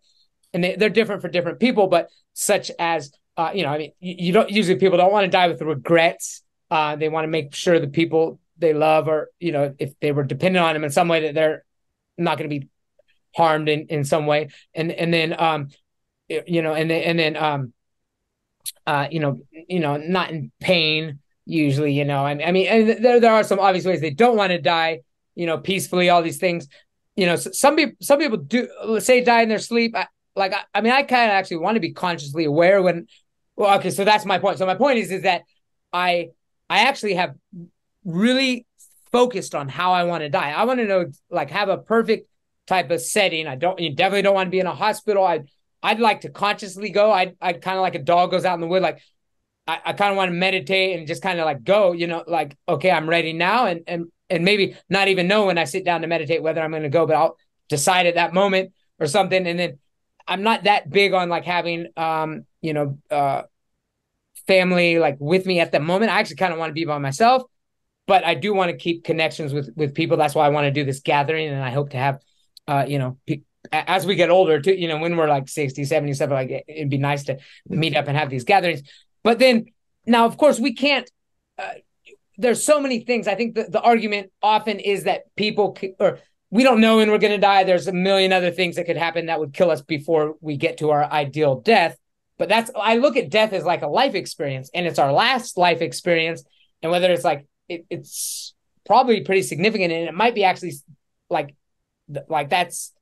and they're different for different people, but such as, I mean, you don't usually, people don't want to die with regrets. They want to make sure the people they love are, if they were dependent on them in some way, that they're not going to be harmed in some way. And then, not in pain usually, I mean, and there are some obvious ways they don't want to die, peacefully, all these things, so some people do, let's say, die in their sleep. I mean, I kind of actually want to be consciously aware when, well, okay, so that's my point. So my point is that I actually have really focused on how I want to die. I want to know, like, have a perfect type of setting. You definitely don't want to be in a hospital. I'd like to consciously go. I'd kind of like a dog goes out in the wood. Like I kind of want to meditate and just kind of like go, like, okay, I'm ready now. And maybe not even know when I sit down to meditate whether I'm going to go, but I'll decide at that moment or something. And then I'm not that big on like having, family like with me at the moment. I actually kind of want to be by myself, but I do want to keep connections with people. That's why I want to do this gathering. And I hope to have, as we get older too, when we're like 60, 70, stuff, like it'd be nice to meet up and have these gatherings. But then now, of course, we can't, there's so many things. I think the argument often is that or we don't know when we're going to die. There's a million other things that could happen that would kill us before we get to our ideal death. But I look at death as like a life experience, and it's our last life experience. And whether it's like, it's probably pretty significant, and it might be actually like that's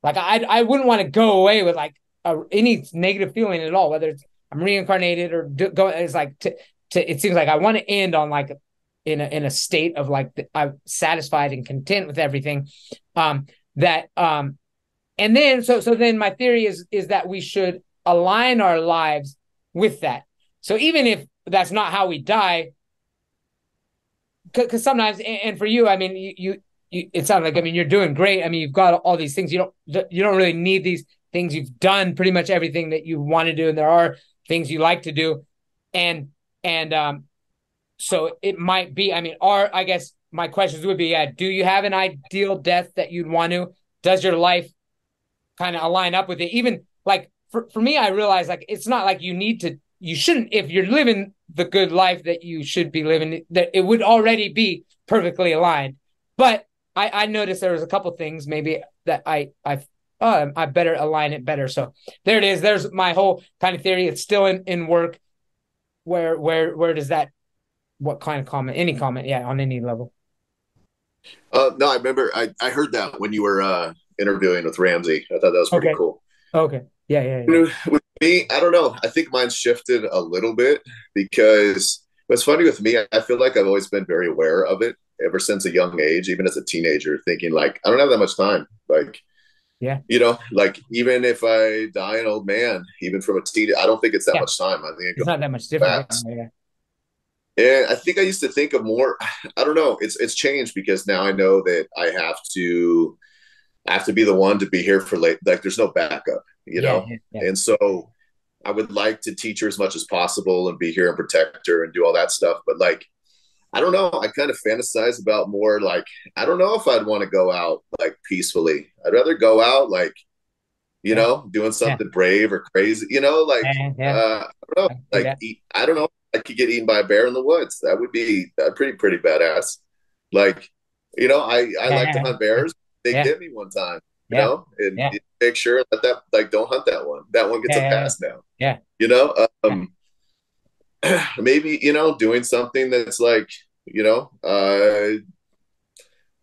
like, I wouldn't want to go away with like any negative feeling at all, whether it's I'm reincarnated or it's like, it seems like I want to end on like in a state of like, I'm satisfied and content with everything. And then, so then my theory is that we should align our lives with that. So even if that's not how we die, because sometimes, and for you, I mean, you it sounds like, I mean, you're doing great. I mean, you've got all these things. You don't really need these things. You've done pretty much everything that you want to do, and there are things you like to do, and so it might be. I mean, I guess my questions would be: do you have an ideal death that you'd want to? Does your life kind of align up with it? Even like for me, I realize like it's not like you shouldn't, if you're living the good life that you should be living, that it would already be perfectly aligned. But I noticed there was a couple things maybe that I better align it better. So there it is. There's my whole kind of theory. It's still in work. Where does that, what kind of comment? Any comment? Yeah, on any level. No, I remember I heard that when you were interviewing with Ramsey. I thought that was pretty Okay. cool. Okay. Yeah. With me, I don't know. I think mine's shifted a little bit because what's funny with me, I feel like I've always been very aware of it ever since a young age, even as a teenager, thinking like, I don't have that much time. Like, Yeah. like even if I die an old man, even from a teen, I don't think it's that much time. I think it it's goes not that much different. fast. Yeah. And I think I used to think of more, I don't know, it's changed because now I know that I have to be the one to be here for late. Like there's no backup, Yeah. And so I would like to teach her as much as possible and be here and protect her and do all that stuff. But like, I don't know. I kind of fantasize about more like, I don't know if I'd want to go out like peacefully. I'd rather go out like, Yeah. doing Yeah. something brave or crazy, like, Yeah. I don't know, like, I don't know. I could get eaten by a bear in the woods. That'd pretty badass. Like, I like to Yeah. hunt bears. They Yeah. bit me one time, Yeah. and Yeah. make sure that like, don't hunt that one. That one gets a Yeah. pass now, Yeah. you know? Yeah. Maybe, doing something that's like,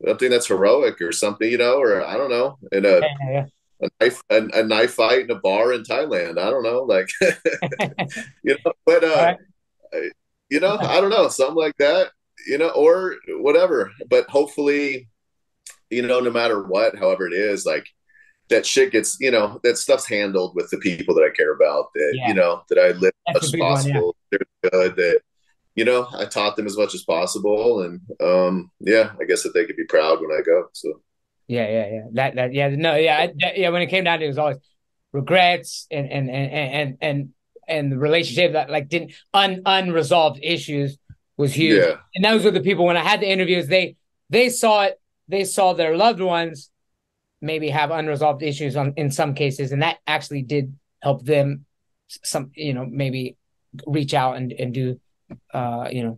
something that's heroic or something, or I don't know, in a Yeah. a knife fight in a bar in Thailand. I don't know, like but All right. I don't know, something like that, or whatever. But hopefully, no matter what, however it is, like that shit gets, that stuff's handled with the people that I care about, that, Yeah, that I live as that's much a as big one. Yeah. possible. They're good, that, I taught them as much as possible. And yeah, I guess that they could be proud when I go. So Yeah. Yeah. No. Yeah. Yeah. When it came down to it, was always regrets and the relationship that like didn't unresolved issues was huge. yeah. And those were the people when I had the interviews, they saw it, they saw their loved ones maybe have unresolved issues in some cases, and that actually did help them some, maybe reach out and do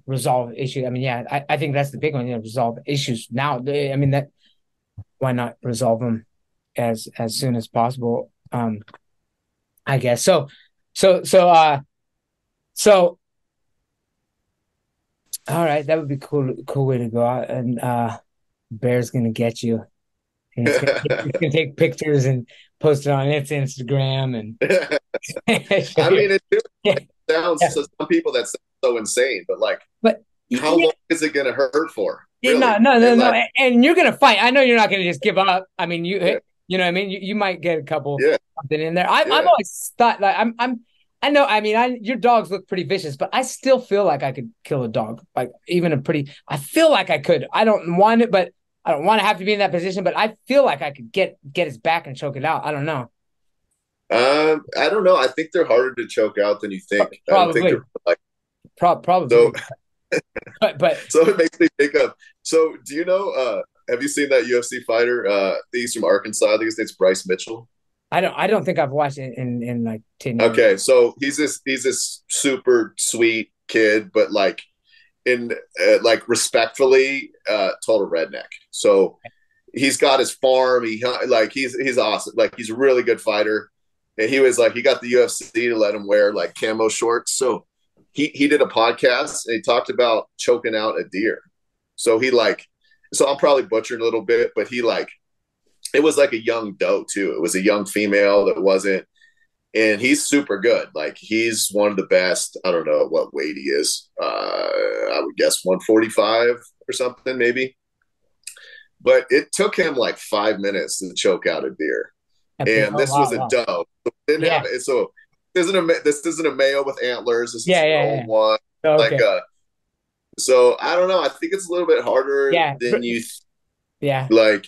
resolve issues. I mean, yeah, I think that's the big one, resolve issues now. I mean, that why not resolve them as soon as possible? I guess so. So so uh so all right, that would be cool way to go out. And Bear's gonna get you. And it's gonna take pictures and post it on its Instagram and show I you. mean, Yeah, sounds yeah. to some people that's so insane, but like, But how yeah, long is it going to hurt for? no, Really? no, no, And no. like, And you're gonna fight. I know you're not gonna just give up. I mean, yeah, you know what I mean. You might get a couple yeah, something in there. I've yeah. always thought like I know. I mean, your dogs look pretty vicious, but I still feel like I could kill a dog. Like even a pretty. I feel like I could. I don't want it, but I don't want to have to be in that position. But I feel like I could get his back and choke it out. I don't know. I don't know. I think they're harder to choke out than you think. I don't think Probably, they're like so. probably. But So it makes me think of. So do you know? Have you seen that UFC fighter? He's from Arkansas. I think his name's Bryce Mitchell. I don't think I've watched it in like 10 years. Okay, so he's this super sweet kid, but like in like respectfully, total redneck. So he's got his farm. He's awesome. Like he's a really good fighter. And he was like he got the UFC to let him wear like camo shorts. So he did a podcast and he talked about choking out a deer. So I'm probably butchering a little bit, but it was like a young doe too. It was a young female that wasn't, and he's super good. Like he's one of the best. I don't know what weight he is. I would guess 145 or something maybe. But it took him like 5 minutes to choke out a deer, and Oh this was wow, a wow. doe. So it didn't have Yeah. it. So this isn't a male with antlers. This is an Yeah. old one. Like Okay. so I don't know. I think it's a little bit harder Yeah. than you Yeah. like.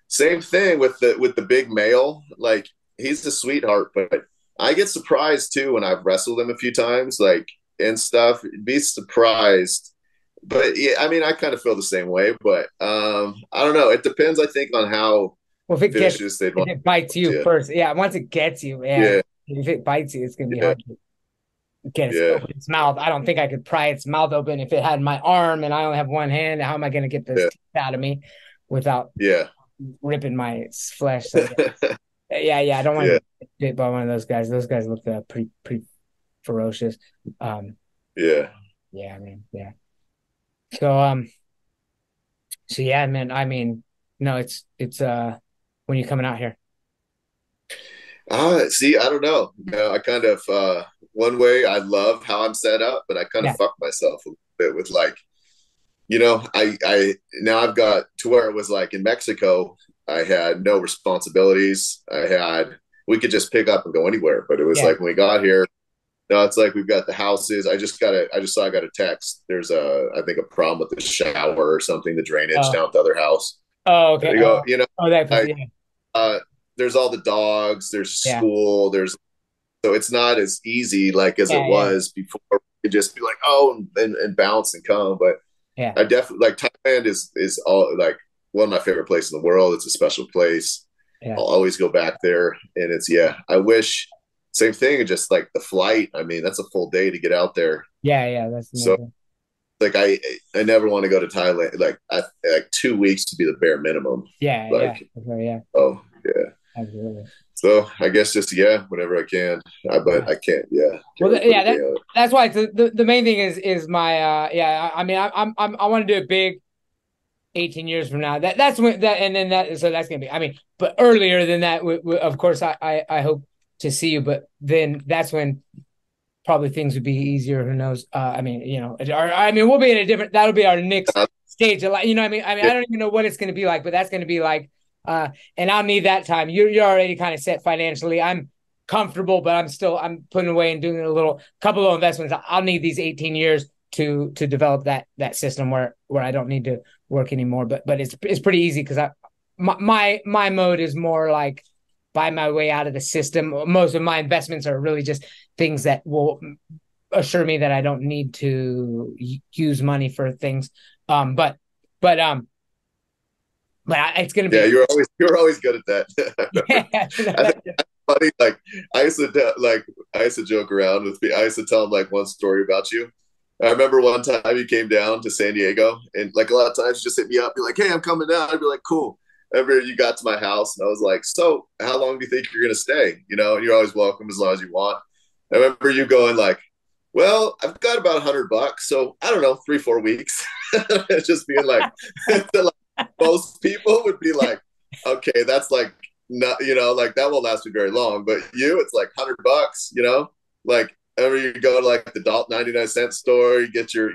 Same thing with the big male. Like he's a sweetheart, but I get surprised too when I've wrestled him a few times, like and stuff. Be surprised, but yeah, I mean, I kind of feel the same way. But I don't know. It depends, I think, on how Well, vicious they'd if want it bites to. you Yeah, first, yeah. Once it gets you, yeah. yeah, If it bites you, it's gonna be yeah, hard to get yeah, open its mouth. I don't think I could pry its mouth open if it had my arm and I only have one hand. How am I gonna get those yeah, teeth out of me without yeah, ripping my flesh? So yeah. I don't want to yeah, get bit by one of those guys. Those guys look pretty ferocious. Um, yeah. yeah, man, yeah. So so yeah, man. I mean, no, it's when you're coming out here. See, I don't know. I kind of one way I love how I'm set up, but I kind of Yeah. fuck myself a little bit with like I now I've got to where it was like in Mexico, I had no responsibilities. We could just pick up and go anywhere. But it was Yeah. like when we got here, no, it's like we've got the houses. I just saw I got a text. There's I think a problem with the shower or something, the drainage Oh. down at the other house. Oh, There okay. you go, Oh, that like yeah. uh there's all the dogs, there's Yeah. school, so it's not as easy like as it Yeah. was before. You could just be like, oh, and bounce and come. But Yeah. I definitely like Thailand is all like one of my favorite places in the world. It's a special place. Yeah. I'll always go back there. And it's yeah, I wish same thing, just like the flight. I mean, that's a full day to get out there. Yeah. That's So amazing. like I never want to go to Thailand. Like 2 weeks to be the bare minimum. Yeah. Like, Okay, yeah. oh yeah. Absolutely. So I guess just yeah, whenever I can. But Yeah. I can't. Yeah, can't Well, really put a that day on it. that's why the main thing is my yeah. I mean, I want to do it big. 18 years from now, that's when that, and then that, so that's gonna be, I mean, but earlier than that, of course, I hope to see you, but then that's when probably things would be easier. Who knows? I mean, I mean, we'll be in a different, that'll be our next stage of life. You know what I mean? I mean, I don't even know what it's going to be like, but that's going to be like, and I'll need that time. You're already kind of set financially. I'm comfortable, but I'm putting away and doing a couple of investments. I'll need these 18 years to develop that system where I don't need to work anymore. But it's pretty easy because my mode is more like buy my way out of the system. Most of my investments are really just things that will assure me that I don't need to use money for things. But but um it's gonna Yeah, be you're always good at that. yeah. I think that's funny. Like I used to joke around with me. I used to tell them like one story about you. I remember one time you came down to San Diego, and like a lot of times you just hit me up, be like, "Hey, I'm coming down." I'd be like, "Cool." I remember you got to my house, and I was like, "So, how long do you think you're gonna stay?" You know, and you're always welcome as long as you want. I remember you going like, "Well, I've got about $100, so I don't know, 3, 4 weeks." Just being like, like, most people would be like, "Okay, that's like not, like that won't last me very long." But you, it's like $100, like ever you go to like the 99-cent store, you get your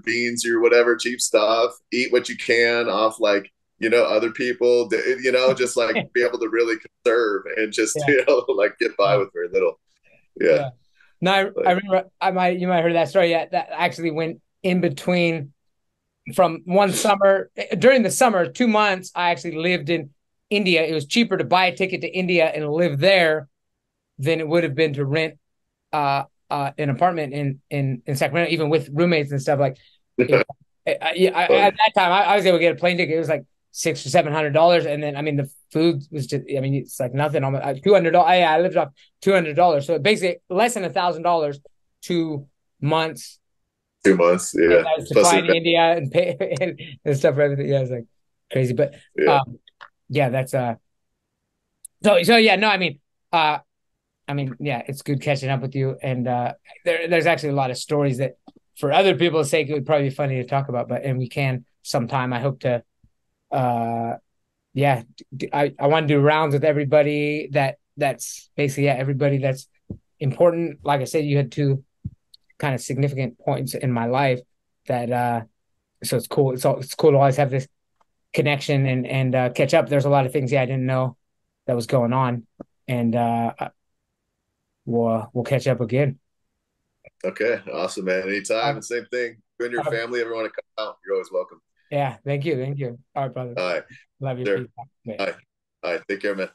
beans, your whatever cheap stuff, eat what you can off like other people, just like be able to really conserve and just Yeah, like get by yeah, with very little. Yeah, yeah. No, I like remember you might have heard that story. Yeah, that actually went in between from one summer during the summer, 2 months. I actually lived in India. It was cheaper to buy a ticket to India and live there than it would have been to rent an apartment in Sacramento, even with roommates and stuff. Like, it, at that time, I was able to get a plane ticket. It was like $600 or $700, and then I mean the food was just, I mean, it's like nothing. Almost $200. I lived off $200, so basically less than $1,000, 2 months. 2 months. And Yeah, I was to plus fly it, to India and pay and stuff for everything. Yeah, it's like crazy, but yeah. um, yeah, that's so yeah, no, I mean, yeah, it's good catching up with you. And there's actually a lot of stories that, for other people's sake, it would probably be funny to talk about. But and we can sometime. I hope to. Uh, yeah, I want to do rounds with everybody that's basically, yeah, everybody that's important. Like I said, you had two kind of significant points in my life that so it's cool. It's cool to always have this connection and catch up. There's a lot of things, yeah, I didn't know that was going on, and we'll catch up again. Okay, awesome, man. Anytime. Uh, And same thing. You and your uh, family, everyone to come out. You're always welcome. yeah, thank you, thank you. All right, brother. All right, Love you. sure. Peace. All right, all right. Take care, man.